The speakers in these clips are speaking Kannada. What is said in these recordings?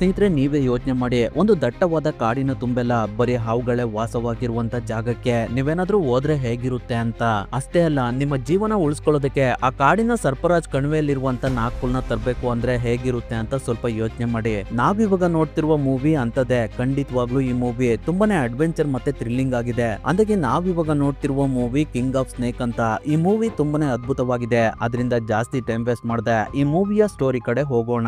ಸ್ನೇಹಿತರೆ, ನೀವೇ ಯೋಚನೆ ಮಾಡಿ, ಒಂದು ದಟ್ಟವಾದ ಕಾಡಿನ ತುಂಬೆಲ್ಲ ಬರೀ ಹಾವುಗಳೇ ವಾಸವಾಗಿರುವಂತ ಜಾಗಕ್ಕೆ ನೀವೇನಾದ್ರೂ ಹೋದ್ರೆ ಹೇಗಿರುತ್ತೆ ಅಂತ. ಅಷ್ಟೇ ಅಲ್ಲ, ನಿಮ್ಮ ಜೀವನ ಉಳಿಸ್ಕೊಳ್ಳೋದಕ್ಕೆ ಆ ಕಾಡಿನ ಸರ್ಪರಾಜ್ ಕಣಿವೆಯಲ್ಲಿರುವಂತ ನಾಗ್ಪುಲ್ನ ತರಬೇಕು ಅಂದ್ರೆ ಹೇಗಿರುತ್ತೆ ಅಂತ ಸ್ವಲ್ಪ ಯೋಚನೆ ಮಾಡಿ. ನಾವಿವಾಗ ನೋಡ್ತಿರುವ ಮೂವಿ ಅಂತದೇ. ಖಂಡಿತವಾಗ್ಲೂ ಈ ಮೂವಿ ತುಂಬಾನೇ ಅಡ್ವೆಂಚರ್ ಮತ್ತೆ ಥ್ರಿಲ್ಲಿಂಗ್ ಆಗಿದೆ. ಅಂದಾಗೆ ನಾವಿವಾಗ ನೋಡ್ತಿರುವ ಮೂವಿ ಕಿಂಗ್ ಆಫ್ ಸ್ನೇಕ್ ಅಂತ. ಈ ಮೂವಿ ತುಂಬಾನೇ ಅದ್ಭುತವಾಗಿದೆ. ಅದರಿಂದ ಜಾಸ್ತಿ ಟೈಮ್ ವೇಸ್ಟ್ ಮಾಡದೆ ಈ ಮೂವಿಯ ಸ್ಟೋರಿ ಕಡೆ ಹೋಗೋಣ.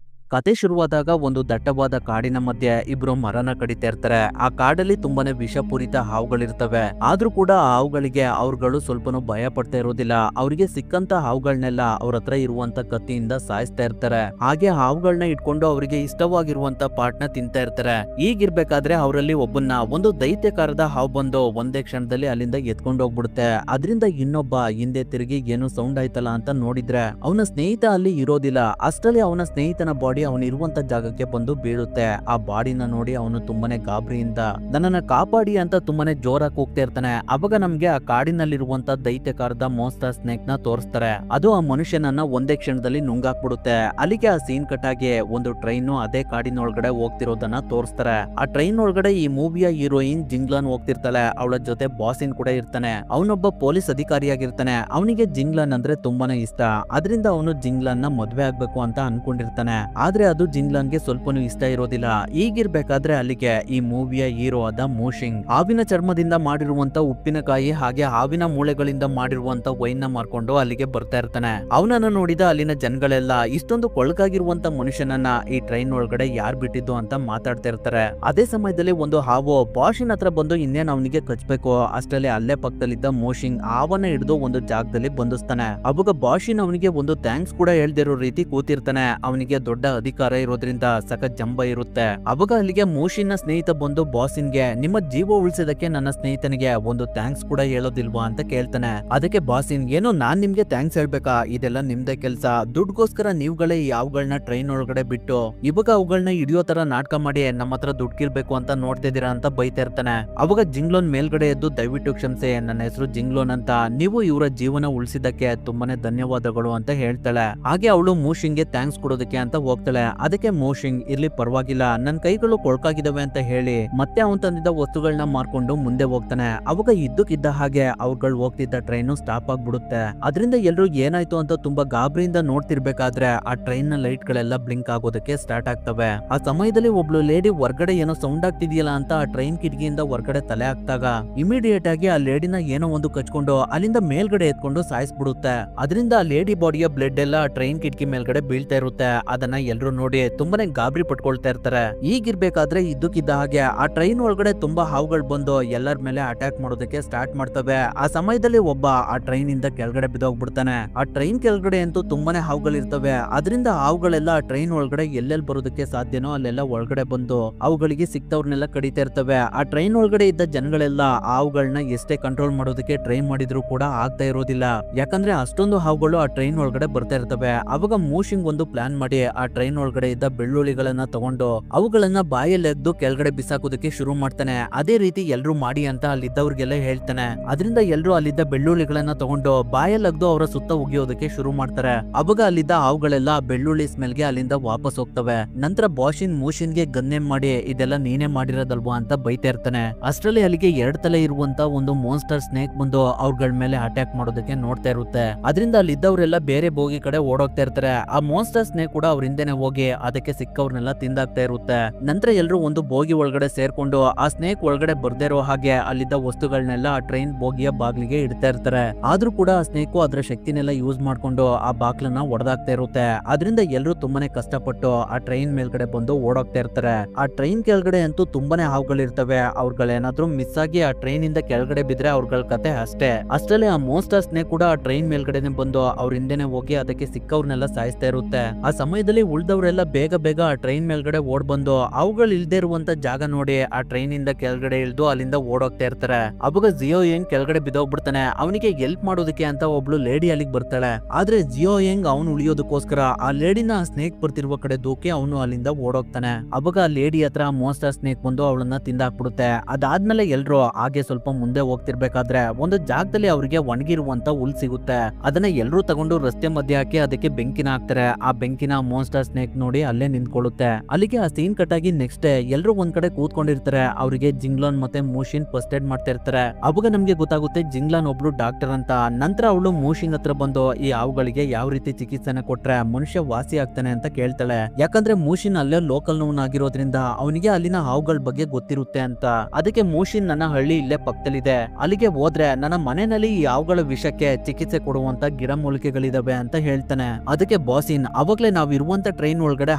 ಕತೆ ಶುರುವಾದಾಗ ಒಂದು ದಟ್ಟವಾದ ಕಾಡಿನ ಮಧ್ಯೆ ಇಬ್ರು ಮರನ ಕಡಿತಾ ಇರ್ತಾರೆ. ಆ ಕಾಡಲ್ಲಿ ತುಂಬಾನೇ ವಿಷಪೂರಿತ ಹಾವುಗಳಿರ್ತವೆ. ಆದ್ರೂ ಕೂಡ ಆ ಹಾವುಗಳಿಗೆ ಅವ್ರುಗಳು ಸ್ವಲ್ಪನೂ ಭಯ ಪಡ್ತಾ ಇರೋದಿಲ್ಲ. ಅವ್ರಿಗೆ ಸಿಕ್ಕಂತ ಹಾವುಗಳನ್ನೆಲ್ಲ ಅವ್ರ ಹತ್ರ ಇರುವಂತ ಕತ್ತಿಯಿಂದ ಸಾಯಿಸ್ತಾ ಇರ್ತಾರೆ. ಹಾಗೆ ಹಾವುಗಳನ್ನ ಇಟ್ಕೊಂಡು ಅವರಿಗೆ ಇಷ್ಟವಾಗಿರುವಂತ ಪಾಟ್ನ ತಿಂತಾ ಇರ್ತಾರೆ. ಈಗಿರ್ಬೇಕಾದ್ರೆ ಅವರಲ್ಲಿ ಒಬ್ಬನ್ನ ಒಂದು ದೈತ್ಯಕಾರದ ಹಾವು ಬಂದು ಒಂದೇ ಕ್ಷಣದಲ್ಲಿ ಅಲ್ಲಿಂದ ಎತ್ಕೊಂಡು ಹೋಗ್ಬಿಡುತ್ತೆ. ಅದರಿಂದ ಇನ್ನೊಬ್ಬ ಹಿಂದೆ ತಿರುಗಿ ಏನು ಸೌಂಡ್ ಆಯ್ತಲ್ಲ ಅಂತ ನೋಡಿದ್ರೆ ಅವನ ಸ್ನೇಹಿತ ಅಲ್ಲಿ ಇರೋದಿಲ್ಲ. ಅಷ್ಟರಲ್ಲಿ ಅವನ ಸ್ನೇಹಿತನ ಬಾಡಿ ಅವನಿರುವಂತ ಜಾಗಕ್ಕೆ ಬಂದು ಬೀಳುತ್ತೆ. ಆ ಬಾಡಿನ ನೋಡಿ ಅವನು ತುಂಬಾನೇ ಗಾಬರಿಯಿಂದ ನನ್ನನ್ನ ಕಾಪಾಡಿ ಅಂತ ತುಂಬಾನೇ ಜೋರಾಗಿ ಕೂಗ್ತಾ ಇರ್ತಾನೆ. ಅವಾಗ ನಮ್ಗೆ ಆ ಕಾಡಿನಲ್ಲಿರುವಂತ ದೈತ್ಯಕಾರದ ಮೋನ್ಸ್ಟರ್ ಸ್ನೇಕ್ ನ ತೋರಿಸ್ತಾರೆ. ಅದು ಆ ಮನುಷ್ಯನನ್ನ ಒಂದೇ ಕ್ಷಣದಲ್ಲಿ ನುಂಗಾಕ್ಬಿಡುತ್ತೆ. ಅಲ್ಲಿಗೆ ಆ ಸೀನ್ ಕಟ್ ಆಗಿ ಒಂದು ಟ್ರೈನ್ ಅದೇ ಕಾಡಿನ ಒಳಗಡೆ ಹೋಗ್ತಿರೋದನ್ನ ತೋರಿಸ್ತಾರೆ. ಆ ಟ್ರೈನ್ ಒಳಗಡೆ ಈ ಮೂವಿಯ ಹೀರೋಯಿನ್ ಜಿಂಗ್ಲಾನ್ ಹೋಗ್ತಿರ್ತಾಳೆ. ಅವಳ ಜೊತೆ ಬಾಸಿನ್ ಕೂಡ ಇರ್ತಾನೆ. ಅವನೊಬ್ಬ ಪೊಲೀಸ್ ಅಧಿಕಾರಿಯಾಗಿರ್ತಾನೆ. ಅವನಿಗೆ ಜಿಂಗ್ಲಾನ್ ಅಂದ್ರೆ ತುಂಬಾನೇ ಇಷ್ಟ. ಅದರಿಂದ ಅವನು ಜಿಂಗ್ಲಾನ್ ನ ಮದ್ವೆ ಆಗ್ಬೇಕು ಅಂತ ಅನ್ಕೊಂಡಿರ್ತಾನೆ. ಆದ್ರೆ ಅದು ಜಿಂಗ್ಲಾನ್ಗೆ ಸ್ವಲ್ಪನೂ ಇಷ್ಟ ಇರೋದಿಲ್ಲ. ಈಗಿರ್ಬೇಕಾದ್ರೆ ಅಲ್ಲಿಗೆ ಈ ಮೂವಿಯ ಹೀರೋ ಆದ ಮೂಶಿಂಗ್ ಹಾವಿನ ಚರ್ಮದಿಂದ ಮಾಡಿರುವಂತ ಉಪ್ಪಿನಕಾಯಿ ಹಾಗೆ ಹಾವಿನ ಮೂಳೆಗಳಿಂದ ಮಾಡಿರುವಂತ ವೈನ್ ನ ಮಾರ್ಕೊಂಡು ಅಲ್ಲಿಗೆ ಬರ್ತಾ ಇರ್ತಾನೆ. ಅವನನ್ನ ನೋಡಿದ ಅಲ್ಲಿನ ಜನಗಳೆಲ್ಲ ಇಷ್ಟೊಂದು ಕೊಳಕಾಗಿರುವಂತ ಮನುಷ್ಯನನ್ನ ಈ ಟ್ರೈನ್ ಒಳಗಡೆ ಯಾರ್ ಬಿಟ್ಟಿದ್ದು ಅಂತ ಮಾತಾಡ್ತಾ ಇರ್ತಾರೆ. ಅದೇ ಸಮಯದಲ್ಲಿ ಒಂದು ಹಾವು ಬಾಷಿನ್ ಹತ್ರ ಬಂದು ಇನ್ನೇನ್ ಅವನಿಗೆ ಕಚ್ಬೇಕು. ಅಷ್ಟರಲ್ಲಿ ಅಲ್ಲೇ ಪಕ್ಕದಲ್ಲಿದ್ದ ಮೂಶಿಂಗ್ ಹಾವನ್ನ ಹಿಡಿದು ಒಂದು ಜಾಗದಲ್ಲಿ ಬಂಧಿಸ್ತಾನೆ. ಅವಾಗ ಬಾಷಿನ್ ಅವನಿಗೆ ಒಂದು ಥ್ಯಾಂಕ್ಸ್ ಕೂಡ ಹೇಳ್ದಿರೋ ರೀತಿ ಕೂತಿರ್ತಾನೆ. ಅವನಿಗೆ ದೊಡ್ಡ ಅಧಿಕಾರ ಇರೋದ್ರಿಂದ ಸಖತ್ ಜಂಬ ಇರುತ್ತೆ. ಅವಾಗ ಅಲ್ಲಿಗೆ ಮೂಶಿನ ಸ್ನೇಹಿತ ಬಂದು ಬಾಸಿನ್ಗೆ ನಿಮ್ಮ ಜೀವ ಉಳಿಸಿದಕ್ಕೆ ನನ್ನ ಸ್ನೇಹಿತನಿಗೆ ಒಂದು ಥ್ಯಾಂಕ್ಸ್ ಕೂಡ ಹೇಳೋದಿಲ್ವಾ ಅಂತ ಕೇಳ್ತಾನೆ. ಅದಕ್ಕೆ ಬಾಸಿನ್ ಏನು ನಾನ್ ನಿಮ್ಗೆ ಥ್ಯಾಂಕ್ಸ್ ಹೇಳ್ಬೇಕಾ, ಇದೆಲ್ಲ ನಿಮ್ದೇ ಕೆಲ್ಸ. ದುಡ್ಗೋಸ್ಕರ ನೀವುಗಳೇ ಈ ಹಾವುಗಳನ್ನ ಟ್ರೈನ್ ಒಳಗಡೆ ಬಿಟ್ಟು ಇವಾಗ ಅವುಗಳನ್ನ ಹಿಡಿಯೋ ತರ ನಾಟಕ ಮಾಡಿ ನಮ್ಮ ಹತ್ರ ದುಡ್ಡಿರ್ಬೇಕು ಅಂತ ನೋಡ್ತಿದ್ದೀರಾ ಅಂತ ಬೈತಾ ಇರ್ತಾನೆ. ಅವಾಗ ಜಿಂಗ್ಲೋನ್ ಮೇಲ್ಗಡೆ ಎದ್ದು ದಯವಿಟ್ಟು ಕ್ಷಮಿಸಿ, ನನ್ನ ಹೆಸರು ಜಿಂಗ್ಲೋನ್ ಅಂತ, ನೀವು ಇವರ ಜೀವನ ಉಳಿಸಿದಕ್ಕೆ ತುಂಬಾನೇ ಧನ್ಯವಾದಗಳು ಅಂತ ಹೇಳ್ತಾಳೆ. ಹಾಗೆ ಅವಳು ಮೂಶಿಂಗ್ಗೆ ಥ್ಯಾಂಕ್ಸ್ ಕೊಡೋದಕ್ಕೆ ಅಂತ ಹೋಗ್ತಾಳೆ. ಅದಕ್ಕೆ ಮೂಶಿಂಗ್ ಇರ್ಲಿ ಪರವಾಗಿಲ್ಲ, ನನ್ ಕೈಗಳು ಕೊಳ್ಕಾಗಿದಾವೆ ಅಂತ ಹೇಳಿ ಮತ್ತೆ ಅವನ್ ತಂದಿದ್ದ ವಸ್ತುಗಳನ್ನ ಮಾರ್ಕೊಂಡು ಮುಂದೆ ಹೋಗ್ತಾನೆ. ಅವಾಗ ಇದ್ದಕ್ಕಿದ್ದ ಹಾಗೆ ಅವ್ರುಗಳು ಹೋಗ್ತಿದ್ದ ಟ್ರೈನ್ ಸ್ಟಾಪ್ ಆಗ್ಬಿಡುತ್ತೆ. ಅದರಿಂದ ಎಲ್ರು ಏನಾಯ್ತು ಅಂತ ತುಂಬಾ ಗಾಬರಿಯಿಂದ ನೋಡ್ತಿರ್ಬೇಕಾದ್ರೆ ಆ ಟ್ರೈನ್ ನ ಲೈಟ್ ಗಳೆಲ್ಲ ಬ್ಲಿಂಕ್ ಆಗೋದಕ್ಕೆ ಸ್ಟಾರ್ಟ್ ಆಗ್ತವೆ. ಆ ಸಮಯದಲ್ಲಿ ಒಬ್ಳು ಲೇಡಿ ಹೊರ್ಗಡೆ ಏನೋ ಸೌಂಡ್ ಆಗ್ತಿದೆಯಲ್ಲ ಅಂತ ಆ ಟ್ರೈನ್ ಕಿಟಕಿಯಿಂದ ಹೊರಗಡೆ ತಲೆ ಹಾಕ್ತಾಗ ಇಮಿಡಿಯೇಟ್ ಆಗಿ ಆ ಲೇಡಿನ ಏನೋ ಒಂದು ಕಚ್ಕೊಂಡು ಅಲ್ಲಿಂದ ಮೇಲ್ಗಡೆ ಎತ್ಕೊಂಡು ಸಾಯಿಸ್ಬಿಡುತ್ತೆ. ಅದರಿಂದ ಆ ಲೇಡಿ ಬಾಡಿಯ ಬ್ಲಡ್ ಎಲ್ಲ ಟ್ರೈನ್ ಕಿಟಕಿ ಮೇಲ್ಗಡೆ ಬೀಳ್ತಾ ಇರುತ್ತೆ. ಅದನ್ನ ಎಲ್ರು ನೋಡಿ ತುಂಬಾನೇ ಗಾಬರಿ ಪಟ್ಕೊಳ್ತಾ ಇರ್ತಾರೆ. ಈಗಿರ್ಬೇಕಾದ್ರೆ ಇದ್ದಕ್ಕಿದ್ದ ಹಾಗೆ ಆ ಟ್ರೈನ್ ಒಳಗಡೆ ತುಂಬಾ ಹಾವುಗಳು ಬಂದು ಎಲ್ಲರ ಮೇಲೆ ಅಟ್ಯಾಕ್ ಮಾಡೋದಕ್ಕೆ ಸ್ಟಾರ್ಟ್ ಮಾಡ್ತವೆ. ಆ ಸಮಯದಲ್ಲಿ ಒಬ್ಬ ಆ ಟ್ರೈನ್ ಇಂದ ಕೆಳಗಡೆ ಬಿದ್ದೋಗ್ಬಿಡ್ತಾನೆ. ಆ ಟ್ರೈನ್ ಕೆಳಗಡೆ ಅಂತೂ ತುಂಬಾನೇ ಹಾವುಗಳು ಇರ್ತವೆ. ಅದರಿಂದ ಹಾವುಗಳೆಲ್ಲ ಆ ಟ್ರೈನ್ ಒಳಗಡೆ ಎಲ್ಲೆಲ್ಲಿ ಬರೋದಕ್ಕೆ ಸಾಧ್ಯನೋ ಅಲ್ಲೆಲ್ಲ ಒಳಗಡೆ ಬಂದು ಅವುಗಳಿಗೆ ಸಿಕ್ತವ್ರನ್ನೆಲ್ಲ ಕಡಿತಾ ಇರ್ತವೆ. ಆ ಟ್ರೈನ್ ಒಳಗಡೆ ಇದ್ದ ಜನಗಳೆಲ್ಲ ಹಾವುಗಳನ್ನ ಎಷ್ಟೇ ಕಂಟ್ರೋಲ್ ಮಾಡೋದಕ್ಕೆ ಟ್ರೈ ಮಾಡಿದ್ರು ಕೂಡ ಆಗ್ತಾ ಇರೋದಿಲ್ಲ. ಯಾಕಂದ್ರೆ ಅಷ್ಟೊಂದು ಹಾವುಗಳು ಆ ಟ್ರೈನ್ ಒಳಗಡೆ ಬರ್ತಾ ಇರ್ತವೆ. ಅವಾಗ ಮೂಶಿಂಗ್ ಒಂದು ಪ್ಲಾನ್ ಮಾಡಿ ಆ ಟ್ರೈನ್ ಒಳಗಡೆ ಇದ್ದ ಬೆಳ್ಳುಳ್ಳಿಗಳನ್ನ ತಗೊಂಡು ಅವುಗಳನ್ನ ಬಾಯಲ್ಲಿ ಎದ್ದು ಕೆಳಗಡೆ ಬಿಸಾಕೋದಕ್ಕೆ ಶುರು ಮಾಡ್ತಾನೆ. ಅದೇ ರೀತಿ ಎಲ್ರು ಮಾಡಿ ಅಂತ ಅಲ್ಲಿದ್ದವ್ರಿಗೆಲ್ಲ ಹೇಳ್ತಾನೆ. ಅದರಿಂದ ಎಲ್ರು ಅಲ್ಲಿದ್ದ ಬೆಳ್ಳುಳ್ಳಿಗಳನ್ನ ತಗೊಂಡು ಬಾಯಲ್ಲಿ ಎದ್ದು ಅವರ ಸುತ್ತ ಉಗಿಯೋದಕ್ಕೆ ಶುರು ಮಾಡ್ತಾರೆ. ಅವಾಗ ಅಲ್ಲಿದ್ದ ಹಾವುಗಳೆಲ್ಲ ಬೆಳ್ಳುಳ್ಳಿ ಸ್ಮೆಲ್ಗೆ ಅಲ್ಲಿಂದ ವಾಪಸ್ ಹೋಗ್ತವೆ. ನಂತರ ಬಾಷಿನ್ ಮೂಶಿನ್ಗೆ ಗನ್ನೆ ಮಾಡಿ ಇದೆಲ್ಲ ನೀನೇ ಮಾಡಿರೋದಲ್ವಾ ಅಂತ ಬೈತಾ ಇರ್ತಾನೆ. ಅಷ್ಟರಲ್ಲಿ ಅಲ್ಲಿಗೆ ಎರಡ್ ತಲೆ ಇರುವಂತ ಒಂದು ಮೋನ್ಸ್ಟರ್ ಸ್ನೇಕ್ ಬಂದು ಅವ್ರಗಳ ಮೇಲೆ ಅಟ್ಯಾಕ್ ಮಾಡೋದಕ್ಕೆ ನೋಡ್ತಾ ಇರುತ್ತೆ. ಅದರಿಂದ ಅಲ್ಲಿದ್ದವರೆಲ್ಲ ಬೇರೆ ಬೋಗಿ ಕಡೆ ಓಡೋಗ್ತಾ ಇರ್ತಾರೆ. ಆ ಮೋನ್ಸ್ಟರ್ ಸ್ನೇಕ್ ಕೂಡ ಅವ್ರ ಹಿಂದೆನೆ ಹೋಗಿ ಅದಕ್ಕೆ ಸಿಕ್ಕವ್ರನ್ನೆಲ್ಲ ತಿಂದಾಗ್ತಾ ಇರುತ್ತೆ. ನಂತರ ಎಲ್ರು ಒಂದು ಬೋಗಿ ಒಳಗಡೆ ಸೇರ್ಕೊಂಡು ಆ ಸ್ನೇಕ್ ಒಳಗಡೆ ಬರ್ದೇ ಇರೋ ಹಾಗೆ ಅಲ್ಲಿದ್ದ ವಸ್ತುಗಳನ್ನೆಲ್ಲ ಆ ಟ್ರೈನ್ ಬೋಗಿಯ ಬಾಗ್ಲಿಗೆ ಇಡ್ತಾ ಇರ್ತಾರೆ. ಆದ್ರೂ ಕೂಡ ಆ ಸ್ನೇಕು ಅದರ ಶಕ್ತಿನೆಲ್ಲ ಯೂಸ್ ಮಾಡ್ಕೊಂಡು ಆ ಬಾಗ್ಲನ್ನ ಒಡೆದಾಗ್ತಾ ಇರುತ್ತೆ. ಅದರಿಂದ ಎಲ್ರು ತುಂಬಾನೇ ಕಷ್ಟಪಟ್ಟು ಆ ಟ್ರೈನ್ ಮೇಲ್ಗಡೆ ಬಂದು ಓಡೋಗ್ತಾ ಇರ್ತಾರೆ. ಆ ಟ್ರೈನ್ ಕೆಳಗಡೆ ಅಂತೂ ತುಂಬಾನೇ ಹಾವುಗಳಿರ್ತವೆ. ಅವ್ರಗಳೇನಾದ್ರೂ ಮಿಸ್ ಆಗಿ ಆ ಟ್ರೈನ್ ಇಂದ ಕೆಳಗಡೆ ಬಿದ್ರೆ ಅವ್ರಗಳ ಕತೆ ಅಷ್ಟೇ. ಅಷ್ಟರಲ್ಲಿ ಆ ಮೋನ್ಸ್ಟರ್ ಸ್ನೇಕ್ ಕೂಡ ಆ ಟ್ರೈನ್ ಮೇಲ್ಗಡೆನೆ ಬಂದು ಅವ್ರ ಹಿಂದೆನೆ ಹೋಗಿ ಅದಕ್ಕೆ ಸಿಕ್ಕವ್ರನ್ನೆಲ್ಲ ಸಾಯಿಸ್ತಾ ಇರುತ್ತೆ. ಆ ಸಮಯದಲ್ಲಿ ಇಲ್ದವ್ರೆಲ್ಲ ಬೇಗ ಬೇಗ ಆ ಟ್ರೈನ್ ಮೇಲ್ಗಡೆ ಓಡ್ ಬಂದು ಅವುಗಳು ಇಲ್ದೇ ಇರುವಂತ ಜಾಗ ನೋಡಿ ಆ ಟ್ರೈನ್ ಇಂದ ಕೆಳಗಡೆ ಇಳ್ದು ಅಲ್ಲಿಂದ ಓಡೋಗ್ತಾ ಇರ್ತಾರೆ. ಅವಾಗ ಜಿಯೋ ಯಂಗ್ ಕೆಳಗಡೆ ಬಿದ್ದೋಗ್ಬಿಡ್ತಾನೆ. ಅವನಿಗೆ ಹೆಲ್ಪ್ ಮಾಡೋದಕ್ಕೆ ಅಂತ ಒಬ್ಳು ಲೇಡಿ ಅಲ್ಲಿಗೆ ಬರ್ತಾಳೆ. ಆದ್ರೆ ಜಿಯೋ ಯಂಗ್ ಅವನು ಉಳಿಯೋದಕ್ಕೋಸ್ಕರ ಆ ಲೇಡಿನ ಸ್ನೇಕ್ ಬರ್ತಿರುವ ಕಡೆ ದೂಕಿ ಅವನು ಅಲ್ಲಿಂದ ಓಡೋಗ್ತಾನೆ. ಅವಾಗ ಆ ಲೇಡಿ ಹತ್ರ ಮೋನ್ಸ್ಟರ್ ಸ್ನೇಕ್ ಬಂದು ಅವಳನ್ನ ತಿಂದಾಕ್ಬಿಡುತ್ತೆ. ಅದಾದ್ಮೇಲೆ ಎಲ್ರು ಹಾಗೆ ಸ್ವಲ್ಪ ಮುಂದೆ ಹೋಗ್ತಿರ್ಬೇಕಾದ್ರೆ ಒಂದು ಜಾಗದಲ್ಲಿ ಅವ್ರಿಗೆ ಒಣಗಿರುವಂತ ಹುಲ್ ಸಿಗುತ್ತೆ. ಅದನ್ನ ಎಲ್ರು ತಗೊಂಡು ರಸ್ತೆ ಮಧ್ಯೆ ಹಾಕಿ ಅದಕ್ಕೆ ಬೆಂಕಿನ ಹಾಕ್ತಾರೆ. ಆ ಬೆಂಕಿನ ಮೋನ್ಸ್ಟರ್ ಸ್ನೇಕ್ ನೋಡಿ ಅಲ್ಲೇ ನಿಂತ್ಕೊಳ್ಳುತ್ತೆ. ಅಲ್ಲಿಗೆ ಆ ಸೀನ್ ಕಟ್ ಆಗಿ ನೆಕ್ಸ್ಟ್ ಡೇ ಎಲ್ರು ಒಂದ್ ಕಡೆ ಕೂತ್ಕೊಂಡಿರ್ತಾರೆ. ಅವರಿಗೆ ಜಿಂಗ್ಲಾನ್ ಮತ್ತೆ ಮೂಶಿನ್ ಫಸ್ಟ್ ಏಡ್ ಮಾಡ್ತಾ ಇರ್ತಾರೆ. ಅವಾಗ ನಮ್ಗೆ ಗೊತ್ತಾಗುತ್ತೆ ಜಿಂಗ್ಲಾನ್ ಒಬ್ಳು ಡಾಕ್ಟರ್ ಅಂತ. ನಂತರ ಅವಳು ಮೂಶಿನ್ ಹತ್ರ ಬಂದು ಈ ಹಾವುಗಳಿಗೆ ಯಾವ ರೀತಿ ಚಿಕಿತ್ಸೆನ ಕೊಟ್ರೆ ಮನುಷ್ಯ ವಾಸಿ ಆಗ್ತಾನೆ ಅಂತ ಕೇಳ್ತಾಳೆ. ಯಾಕಂದ್ರೆ ಮೂಶಿನ್ ಅಲ್ಲೇ ಲೋಕಲ್ ನೋವಾಗಿರೋದ್ರಿಂದ ಅವನಿಗೆ ಅಲ್ಲಿನ ಹಾವುಗಳ ಬಗ್ಗೆ ಗೊತ್ತಿರುತ್ತೆ ಅಂತ. ಅದಕ್ಕೆ ಮೂಶಿನ್ ನನ್ನ ಹಳ್ಳಿ ಇಲ್ಲೇ ಪಕ್ಕದಲ್ಲಿದೆ, ಅಲ್ಲಿಗೆ ಹೋದ್ರೆ ನನ್ನ ಮನೆಯಲ್ಲಿ ಈ ಹಾವುಗಳ ವಿಷಕ್ಕೆ ಚಿಕಿತ್ಸೆ ಕೊಡುವಂತ ಗಿಡಮೂಲಿಕೆಗಳಿದಾವೆ ಅಂತ ಹೇಳ್ತಾನೆ. ಅದಕ್ಕೆ ಬಾಸಿನ್ ಅವಾಗ್ಲೇ ನಾವ್ ಇರುವಂತ ಟ್ರೈನ್ ಒಳಗಡೆ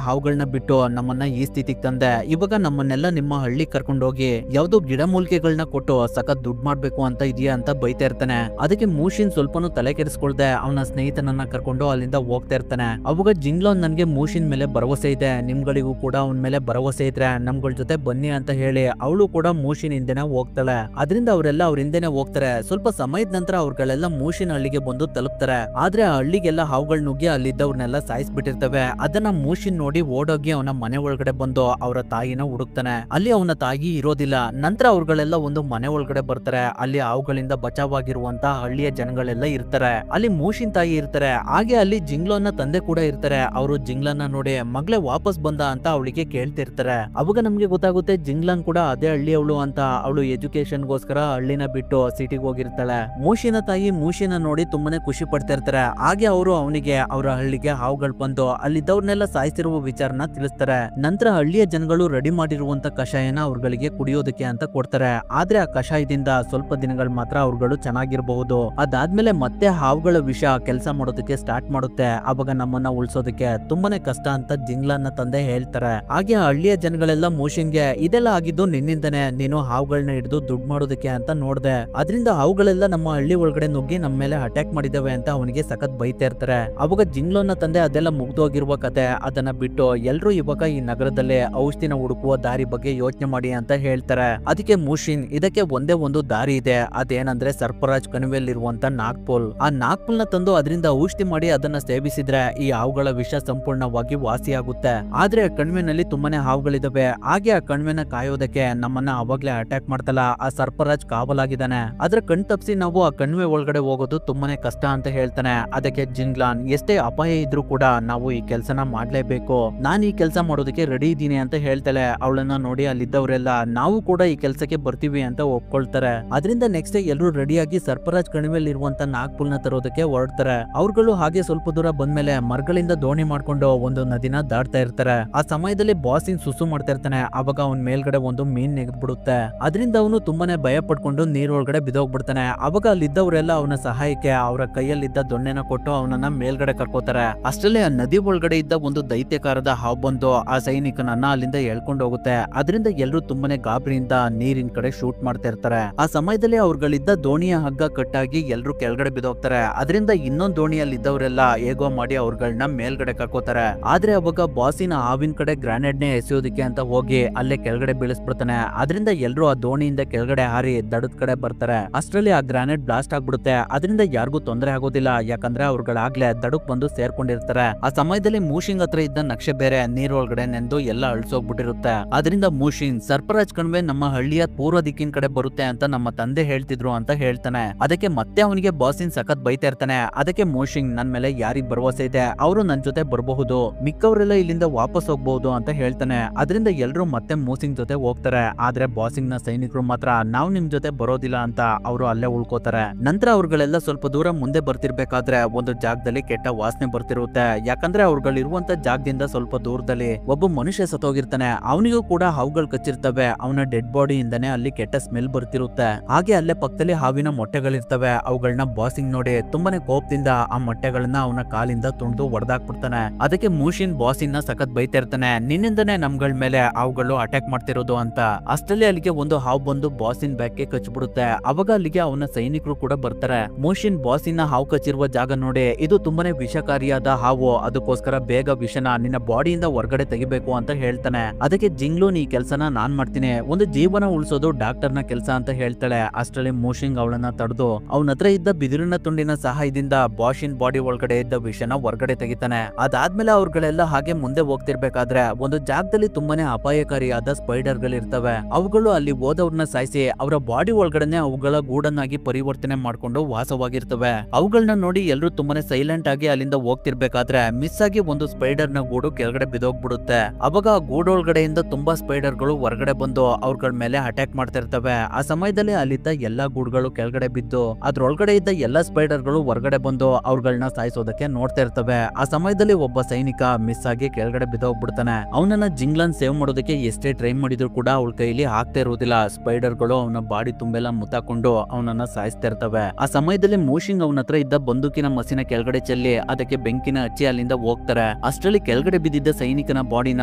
ಹಾವುಗಳನ್ನ ಬಿಟ್ಟು ನಮ್ಮನ್ನ ಈ ಸ್ಥಿತಿಗೆ ತಂದೆ. ಇವಾಗ ನಮ್ಮನ್ನೆಲ್ಲ ನಿಮ್ಮ ಹಳ್ಳಿ ಕರ್ಕೊಂಡೋಗಿ ಯಾವ್ದೋ ಗಿಡಮೂಲಿಕೆಗಳನ್ನ ಕೊಟ್ಟು ಸಖತ್ ದುಡ್ಡು ಮಾಡ್ಬೇಕು ಅಂತ ಇದೆಯಾ ಅಂತ ಬೈತಾ ಇರ್ತಾನೆ. ಅದಕ್ಕೆ ಮೂಶಿನ್ ಸ್ವಲ್ಪನೂ ತಲೆ ಕೆಡಿಸ್ಕೊಳ್ದೆ ಅವನ ಸ್ನೇಹಿತನನ್ನ ಕರ್ಕೊಂಡು ಅಲ್ಲಿಂದ ಹೋಗ್ತಾ ಇರ್ತಾನೆ. ಅವಾಗ ಜಿಂಗ್ಲಾನ್ ನನ್ಗೆ ಮೂಶಿನ್ ಮೇಲೆ ಭರವಸೆ ಇದೆ, ನಿಮ್ಗಳಿಗೂ ಕೂಡ ಅವನ ಮೇಲೆ ಭರವಸೆ ಇದ್ರೆ ನಮ್ಗಳ ಜೊತೆ ಬನ್ನಿ ಅಂತ ಹೇಳಿ ಅವಳು ಕೂಡ ಮೂಶಿನ್ ಹಿಂದೆನೆ ಹೋಗ್ತಾಳೆ. ಅದರಿಂದ ಅವರೆಲ್ಲ ಅವ್ರ ಹಿಂದೆನೆ ಹೋಗ್ತಾರೆ. ಸ್ವಲ್ಪ ಸಮಯದ ನಂತರ ಅವ್ರಗಳೆಲ್ಲ ಮೂಶಿನ್ ಹಳ್ಳಿಗೆ ಬಂದು ತಲುಪ್ತಾರೆ. ಆದ್ರೆ ಆ ಹಳ್ಳಿಗೆಲ್ಲ ಹಾವುಗಳು ನುಗ್ಗಿ ಅಲ್ಲಿದ್ದವ್ರನ್ನೆಲ್ಲ ಸಾಯಿಸ್ಬಿಟ್ಟಿರ್ತವೆ. ಅದನ್ನ ಮೂಶಿನ್ ನೋಡಿ ಓಡೋಗಿ ಅವನ ಮನೆ ಒಳಗಡೆ ಬಂದು ಅವರ ತಾಯಿನ ಹುಡುಕ್ತಾನೆ. ಅಲ್ಲಿ ಅವನ ತಾಯಿ ಇರೋದಿಲ್ಲ. ನಂತರ ಅವ್ರಗಳೆಲ್ಲ ಒಂದು ಮನೆ ಒಳಗಡೆ ಬರ್ತಾರೆ. ಅಲ್ಲಿ ಹಾವುಗಳಿಂದ ಬಚಾವಾಗಿರುವಂತ ಹಳ್ಳಿಯ ಜನಗಳೆಲ್ಲ ಇರ್ತಾರೆ. ಅಲ್ಲಿ ಮೂಶಿನ್ ತಾಯಿ ಇರ್ತಾರೆ. ಹಾಗೆ ಅಲ್ಲಿ ಜಿಂಗ್ಲಾನ್ನ ತಂದೆ ಕೂಡ ಇರ್ತಾರೆ. ಅವರು ಜಿಂಗ್ಲಾನ್ನ ನೋಡಿ ಮಗಳೇ ವಾಪಸ್ ಬಂದ ಅಂತ ಅವಳಿಗೆ ಕೇಳ್ತಿರ್ತಾರೆ. ಅವಾಗ ನಮ್ಗೆ ಗೊತ್ತಾಗುತ್ತೆ ಜಿಂಗ್ಲಾನ್ ಕೂಡ ಅದೇ ಹಳ್ಳಿ ಅವಳು ಅಂತ. ಅವಳು ಎಜುಕೇಶನ್ಗೋಸ್ಕರ ಹಳ್ಳಿನ ಬಿಟ್ಟು ಸಿಟಿಗೆ ಹೋಗಿರ್ತಾಳೆ. ಮೂಶಿನ ತಾಯಿ ಮೂಶಿನ ನೋಡಿ ತುಂಬಾನೇ ಖುಷಿ ಪಡ್ತಾ ಇರ್ತಾರೆ. ಹಾಗೆ ಅವರು ಅವನಿಗೆ ಅವರ ಹಳ್ಳಿಗೆ ಹಾವುಗಳು ಬಂದು ಅಲ್ಲಿದ್ದವ್ರನ್ನೆಲ್ಲ ಸಾಯಿಸಿರುವ ವಿಚಾರನ ತಿಳಿಸ್ತಾರೆ. ನಂತರ ಹಳ್ಳಿಯ ಜನಗಳು ರೆಡಿ ಮಾಡಿರುವಂತ ಕಷಾಯನ ಅವ್ರಗಳಿಗೆ ಕುಡಿಯೋದಕ್ಕೆ ಅಂತ ಕೊಡ್ತಾರೆ. ಆದ್ರೆ ಆ ಕಷಾಯದಿಂದ ಸ್ವಲ್ಪ ದಿನಗಳು ಮಾತ್ರ ಅವ್ರುಗಳು ಚೆನ್ನಾಗಿರಬಹುದು. ಅದಾದ್ಮೇಲೆ ಮತ್ತೆ ಹಾವುಗಳ ವಿಷ ಕೆಲಸ ಮಾಡೋದಕ್ಕೆ ಸ್ಟಾರ್ಟ್ ಮಾಡುತ್ತೆ. ಅವಾಗ ನಮ್ಮನ್ನ ಉಳಿಸೋದಕ್ಕೆ ತುಂಬಾನೇ ಕಷ್ಟ ಅಂತ ಜಿಂಗ್ಲಾನ್ನ ತಂದೆ ಹೇಳ್ತಾರೆ. ಹಾಗೆ ಆ ಹಳ್ಳಿಯ ಜನಗಳೆಲ್ಲ ಮೂಶಿನ್ಗೆ ಇದೆಲ್ಲ ಆಗಿದ್ದು ನಿನ್ನಿಂದನೇ, ನೀನು ಹಾವುಗಳನ್ನ ಹಿಡಿದು ದುಡ್ಡು ಮಾಡೋದಕ್ಕೆ ಅಂತ ನೋಡ್ದೆ, ಅದರಿಂದ ಹಾವುಗಳೆಲ್ಲ ನಮ್ಮ ಹಳ್ಳಿ ಒಳಗಡೆ ನುಗ್ಗಿ ನಮ್ಮ ಮೇಲೆ ಅಟ್ಯಾಕ್ ಮಾಡಿದಾವೆ ಅಂತ ಅವನಿಗೆ ಸಖತ್ ಬೈತಾ ಇರ್ತಾರೆ. ಅವಾಗ ಜಿಂಗ್ಲಾನ್ನ ತಂದೆ ಅದೆಲ್ಲ ಮುಗ್ದೋಗಿರುವ ಕತೆ ಅದನ್ನ ಬಿಟ್ಟು ಎಲ್ರು ಇವಾಗ ಈ ನಗರದಲ್ಲಿ ಔಷಧಿನ ಹುಡುಕುವ ದಾರಿ ಬಗ್ಗೆ ಯೋಚನೆ ಮಾಡಿ ಅಂತ ಹೇಳ್ತಾರೆ. ಅದಕ್ಕೆ ಮೂಶಿನ್ ಇದಕ್ಕೆ ಒಂದೇ ಒಂದು ದಾರಿ ಇದೆ, ಅದೇನಂದ್ರೆ ಸರ್ಪರಾಜ್ ಕಣಿವೆಯಲ್ಲಿರುವಂತ ನಾಗ್ಪುಲ್. ಆ ನಾಗ್ಪುಲ್ ನ ತಂದು ಅದರಿಂದ ಔಷಧಿ ಮಾಡಿ ಅದನ್ನ ಸೇವಿಸಿದ್ರೆ ಈ ಹಾವುಗಳ ವಿಷ ಸಂಪೂರ್ಣವಾಗಿ ವಾಸಿಯಾಗುತ್ತೆ. ಆದ್ರೆ ಕಣಿವೆನಲ್ಲಿ ತುಂಬಾನೇ ಹಾವುಗಳಿದಾವೆ. ಹಾಗೆ ಆ ಕಣಿವೆನ ಕಾಯೋದಕ್ಕೆ ನಮ್ಮನ್ನ ಅವಾಗ್ಲೇ ಅಟ್ಯಾಕ್ ಮಾಡ್ತಲ್ಲ ಆ ಸರ್ಪರಾಜ್ ಕಾವಲಾಗಿದ್ದಾನೆ. ಅದ್ರ ಕಣ್ ತಪ್ಪಿಸಿ ನಾವು ಆ ಕಣಿವೆ ಒಳಗಡೆ ಹೋಗೋದು ತುಂಬಾನೇ ಕಷ್ಟ ಅಂತ ಹೇಳ್ತಾನೆ. ಅದಕ್ಕೆ ಜಿಂಗ್ಲಾನ್ ಎಷ್ಟೇ ಅಪಾಯ ಇದ್ರೂ ಕೂಡ ನಾವು ಈ ಕೆಲ್ಸನ ಮಾಡ್ಲೇಬೇಕು, ನಾನು ಈ ಕೆಲಸ ಮಾಡೋದಕ್ಕೆ ರೆಡಿ ಇದ್ದೀನಿ ಅಂತ ಹೇಳ್ತಾಳೆ. ಅವಳನ್ನ ನೋಡಿ ಅಲ್ಲಿದ್ದವರೆಲ್ಲ ನಾವು ಕೂಡ ಈ ಕೆಲಸಕ್ಕೆ ಬರ್ತೀವಿ ಅಂತ ಒಪ್ಕೊಳ್ತಾರೆ. ಅದರಿಂದ ನೆಕ್ಸ್ಟ್ ಡೇ ಎಲ್ಲರೂ ರೆಡಿಯಾಗಿ ಸರ್ಪರಾಜ್ ಕಣಿವೆಯಲ್ಲಿ ಇರುವಂತ ನಾಗ್ಪುಲ್ ನ ತರೋದಕ್ಕೆ ಹೊರಡ್ತಾರೆ. ಅವ್ರುಗಳು ಹಾಗೆ ಸ್ವಲ್ಪ ದೂರ ಬಂದ್ಮೇಲೆ ಮರಗಳಿಂದ ದೋಣಿ ಮಾಡ್ಕೊಂಡು ಒಂದು ನದಿನ ದಾಟ್ತಾ ಇರ್ತಾರೆ. ಆ ಸಮಯದಲ್ಲಿ ಬಾಸಿನ್ ಸುಸು ಮಾಡ್ತಾ ಇರ್ತಾನೆ. ಅವಾಗ ಅವನ್ ಮೇಲ್ಗಡೆ ಒಂದು ಮೀನ್ ನೆಗೆದ್ಬಿಡುತ್ತೆ. ಅದರಿಂದ ಅವನು ತುಂಬಾನೇ ಭಯ ಪಡ್ಕೊಂಡು ನೀರೊಳಗಡೆ ಬಿದ್ದೋಗ್ಬಿಡ್ತಾನೆ. ಅವಾಗ ಅಲ್ಲಿದ್ದವರೆಲ್ಲ ಅವನ ಸಹಾಯಕ್ಕೆ ಅವರ ಕೈಯಲ್ಲಿದ್ದ ದೊಣ್ಣೆನ ಕೊಟ್ಟು ಅವನನ್ನ ಮೇಲ್ಗಡೆ ಕರ್ಕೋತಾರೆ. ಅಷ್ಟರಲ್ಲಿ ಆ ನದಿ ಒಳಗಡೆ ಇದ್ದ ಒಂದು ದೈತ್ಯಕಾರದ ಹಾವು ಬಂದು ಆ ಸೈನಿಕನನ್ನ ಅಲ್ಲಿಂದ ಎಳ್ಕೊಂಡು ಹೋಗುತ್ತೆ. ಅದರಿಂದ ಎಲ್ಲರೂ ತುಂಬಾನೇ ಗಾಬರಿಯಿಂದ ನೀರಿನ ಕಡೆ ಶೂಟ್ ಮಾಡ್ತಾ ಇರ್ತಾರೆ. ಆ ಸಮಯದಲ್ಲಿ ಅವ್ರಗಳಿದ್ದ ದೋಣಿಯ ಹಗ್ಗ ಕಟ್ಟಾಗಿ ಎಲ್ಲರೂ ಕೆಳಗಡೆ ಬಿದ್ದೋಗ್ತಾರೆ. ಅದರಿಂದ ಇನ್ನೊಂದು ದೋಣಿಯಲ್ಲಿ ಇದ್ದವರೆಲ್ಲ ಹೇಗೋ ಮಾಡಿ ಅವ್ರಗಳನ್ನ ಮೇಲ್ಗಡೆ ಕರ್ಕೋತಾರೆ. ಆದ್ರೆ ಅವಾಗ ಬಾಸಿನ ಹಾವಿನ ಕಡೆ ಗ್ರಾನೇಡ್ ನೇ ಎಸೆಯೋದಕ್ಕೆ ಅಂತ ಹೋಗಿ ಅಲ್ಲೇ ಕೆಳಗಡೆ ಬೀಳಿಸ್ಬಿಡ್ತಾನೆ. ಅದರಿಂದ ಎಲ್ಲರೂ ಆ ದೋಣಿಯಿಂದ ಕೆಳಗಡೆ ಹಾರಿ ದಡದ ಕಡೆ ಬರ್ತಾರೆ. ಅಷ್ಟರಲ್ಲಿ ಆ ಗ್ರಾನೇಡ್ ಬ್ಲಾಸ್ಟ್ ಆಗ್ಬಿಡುತ್ತೆ. ಅದರಿಂದ ಯಾರಿಗೂ ತೊಂದರೆ ಆಗೋದಿಲ್ಲ, ಯಾಕಂದ್ರೆ ಅವ್ರಗಳಾಗ್ಲೇ ದಡಕ್ ಬಂದು ಸೇರ್ಕೊಂಡಿರ್ತಾರೆ. ಆ ಸಮಯದಲ್ಲಿ ಮೂಶಿಂಗ್ ಹತ್ರ ಇದ್ದ ನಕ್ಷೆ ಬೇರೆ ನೀರೊಳಗಡೆ ನೆಂದು ಎಲ್ಲ ಅಳಿಸೋಗ್ಬಿಟ್ಟಿರುತ್ತೆ. ಅದರಿಂದ ಮೂಶಿನ್ ಸರ್ಪರಾಜ್ ಕಣಿವೆ ನಮ್ಮ ಹಳ್ಳಿಯ ಪೂರ್ವ ದಿಕ್ಕಿನ ಕಡೆ ಬರುತ್ತೆ ಅಂತ ನಮ್ಮ ತಂದೆ ಹೇಳ್ತಿದ್ರು ಅಂತ ಹೇಳ್ತಾನೆ. ಅದಕ್ಕೆ ಮತ್ತೆ ಅವನಿಗೆ ಬಾಸಿನ್ ಸಖತ್ ಬೈತಾ ಇರ್ತಾನೆ. ಅದಕ್ಕೆ ಮೂಶಿಂಗ್ ನನ್ ಮೇಲೆ ಯಾರಿಗ್ ಭರವಸೆ ಇದೆ, ಅವರು ನನ್ ಜೊತೆ ಬರಬಹುದು, ಮಿಕ್ಕವರೆಲ್ಲ ಇಲ್ಲಿಂದ ವಾಪಸ್ ಹೋಗ್ಬಹುದು ಅಂತ ಹೇಳ್ತಾನೆ. ಅದರಿಂದ ಎಲ್ರು ಮತ್ತೆ ಮೂಸಿಂಗ್ ಜೊತೆ ಹೋಗ್ತಾರೆ. ಆದ್ರೆ ಬಾಸಿಂಗ್ ನ ಸೈನಿಕರು ಮಾತ್ರ ನಾವು ನಿಮ್ ಜೊತೆ ಬರೋದಿಲ್ಲ ಅಂತ ಅವರು ಅಲ್ಲೇ ಉಳ್ಕೋತಾರೆ. ನಂತರ ಅವ್ರಗಳೆಲ್ಲ ಸ್ವಲ್ಪ ದೂರ ಮುಂದೆ ಬರ್ತಿರ್ಬೇಕಾದ್ರೆ ಒಂದು ಜಾಗದಲ್ಲಿ ಕೆಟ್ಟ ವಾಸನೆ ಬರ್ತಿರುತ್ತೆ. ಯಾಕಂದ್ರೆ ಅವ್ರಗಳಿರುವಂತ ಜಾಗದಿಂದ ಸ್ವಲ್ಪ ದೂರದಲ್ಲಿ ಒಬ್ಬ ಮನುಷ್ಯ ಸತ್ತೋಗಿರ್ತಾನೆ. ಅವನಿಗೂ ಕೂಡ ಹಾವುಗಳು ಕಚ್ಚಿರ್ತವೆ. ಅವನ ಡೆಡ್ ಬಾಡಿ ಇಂದಾನೆ ಅಲ್ಲಿ ಕೆಟ್ಟ ಸ್ಮೆಲ್ ಬರ್ತಿರುತ್ತೆ. ಹಾಗೆ ಅಲ್ಲೇ ಪಕ್ಕದಲ್ಲಿ ಹಾವಿನ ಮೊಟ್ಟೆಗಳಿರ್ತವೆ. ಅವುಗಳನ್ನ ಬಾಸಿಂಗ್ ನೋಡಿ ತುಂಬಾನೇ ಕೋಪದಿಂದ ಆ ಮೊಟ್ಟೆಗಳನ್ನ ಅವನ ಕಾಲಿಂದ ತುಣಿದು ಹೊಡೆದಾಕ್ಬಿಡ್ತಾನೆ. ಅದಕ್ಕೆ ಮೂಶಿನ್ ಬಾಸಿನ್ ನ ಸಖತ್ ಬೈತಾ ಇರ್ತಾನೆ, ನಿನ್ನಿಂದನೇ ನಮ್ಗಳ ಮೇಲೆ ಹಾವುಗಳು ಅಟ್ಯಾಕ್ ಮಾಡ್ತಿರೋದು ಅಂತ. ಅಷ್ಟರಲ್ಲಿ ಅಲ್ಲಿಗೆ ಒಂದು ಹಾವು ಬಂದು ಬಾಸಿನ್ ಬ್ಯಾಗ್ಗೆ ಕಚ್ಬಿಡುತ್ತೆ. ಅವಾಗ ಅಲ್ಲಿಗೆ ಅವನ ಸೈನಿಕರು ಕೂಡ ಬರ್ತಾರೆ. ಮೂಶಿನ್ ಬಾಸಿನ ಹಾವು ಕಚ್ಚಿರುವ ಜಾಗ ನೋಡಿ ಇದು ತುಂಬಾನೇ ವಿಷಕಾರಿಯಾದ ಹಾವು, ಅದಕ್ಕೋಸ್ಕರ ಬೇಗ ಬೇಗ ವಿಷನ ನಿನ್ನ ಬಾಡಿಯಿಂದ ಹೊರಗಡೆ ತೆಗಿಬೇಕು ಅಂತ ಹೇಳ್ತಾನೆ. ಅದಕ್ಕೆ ಜಿಂಗ್ಲೂನ್ ಈ ಕೆಲಸನ ನಾನ್ ಮಾಡ್ತೀನಿ, ಒಂದು ಜೀವನ ಉಳಿಸೋದು ಡಾಕ್ಟರ್ನ ಕೆಲಸ ಅಂತ ಹೇಳ್ತಾಳೆ. ಅಷ್ಟರಲ್ಲಿ ಮೂಶಿಂಗ್ ಅವಳನ್ನ ತಡೆದು ಅವನ ಹತ್ರ ಇದ್ದ ಬಿದಿರಿನ ತುಂಡಿನ ಸಹಾಯದಿಂದ ಬಾಷಿನ್ ಬಾಡಿ ಒಳಗಡೆ ಇದ್ದ ವಿಷನ ಹೊರಗಡೆ ತೆಗಿತಾನೆ. ಅದಾದ್ಮೇಲೆ ಅವ್ರುಗಳೆಲ್ಲ ಹಾಗೆ ಮುಂದೆ ಹೋಗ್ತಿರ್ಬೇಕಾದ್ರೆ ಒಂದು ಜಾಗದಲ್ಲಿ ತುಂಬಾನೇ ಅಪಾಯಕಾರಿಯಾದ ಸ್ಪೈಡರ್ ಗಳಿರ್ತವೆ. ಅವುಗಳು ಅಲ್ಲಿ ಹೋದವ್ರನ್ನ ಸಾಯಿಸಿ ಅವರ ಬಾಡಿ ಒಳಗಡೆನೆ ಅವುಗಳ ಗೂಡನ್ನಾಗಿ ಪರಿವರ್ತನೆ ಮಾಡ್ಕೊಂಡು ವಾಸವಾಗಿರ್ತವೆ. ಅವುಗಳನ್ನ ನೋಡಿ ಎಲ್ಲರೂ ತುಂಬಾನೇ ಸೈಲೆಂಟ್ ಆಗಿ ಅಲ್ಲಿಂದ ಹೋಗ್ತಿರ್ಬೇಕಾದ್ರೆ ಮಿಸ್ ಆಗಿ ಒಂದು ಸ್ಪೈಡರ್ ನ ಗೂಡು ಕೆಳಗಡೆ ಬಿದ್ದೋಗ್ಬಿಡುತ್ತೆ. ಅವಾಗ ಆ ಗೂಡೊಳಗಡೆಯಿಂದ ತುಂಬಾ ಸ್ಪೈಡರ್ ಗಳು ಹೊರಗಡೆ ಬಂದು ಅವ್ರಗಳ ಮೇಲೆ ಅಟ್ಯಾಕ್ ಮಾಡ್ತಿರ್ತವೆ. ಆ ಸಮಯದಲ್ಲಿ ಅಲ್ಲಿದ್ದ ಎಲ್ಲಾ ಗೂಡುಗಳು ಕೆಳಗಡೆ ಬಿದ್ದು ಅದ್ರೊಳಗಡೆ ಇದ್ದ ಎಲ್ಲಾ ಸ್ಪೈಡರ್ ಗಳು ಹೊರಗಡೆ ಬಂದು ಅವ್ರಗಳನ್ನ ಸಾಯಿಸೋದಕ್ಕೆ ನೋಡ್ತಾ ಇರ್ತವೆ. ಆ ಸಮಯದಲ್ಲಿ ಒಬ್ಬ ಸೈನಿಕ ಮಿಸ್ ಆಗಿ ಕೆಳಗಡೆ ಬಿದ್ದೋಗ್ಬಿಡ್ತಾನೆ. ಅವನನ್ನ ಜಿಂಗ್ಲನ್ ಸೇವ್ ಮಾಡೋದಕ್ಕೆ ಎಷ್ಟೇ ಟ್ರೈ ಮಾಡಿದ್ರು ಕೂಡ ಅವಳ ಕೈಲಿ ಆಗ್ತಾ ಇರೋದಿಲ್ಲ. ಸ್ಪೈಡರ್ ಗಳು ಅವನ ಬಾಡಿ ತುಂಬೆಲ್ಲ ಮುತ್ತಾಕೊಂಡು ಅವನನ್ನ ಸಾಯಿಸ್ತಾ ಇರ್ತವೆ. ಆ ಸಮಯದಲ್ಲಿ ಮೂಶಿಂಗ್ ಅವನ ಹತ್ರ ಇದ್ದ ಬಂದೂಕಿನ ಮಸಿನ ಕೆಳಗಡೆ ಚೆಲ್ಲಿ ಅದಕ್ಕೆ ಬೆಂಕಿನ ಹಚ್ಚಿ ಅಲ್ಲಿಂದ ಹೋಗ್ತಾರೆ. ಅಷ್ಟರಲ್ಲಿ ಕೆಳಗಡೆ ಬಿದ್ದಿದ್ದ ಸೈನಿಕನ ಬಾಡಿನ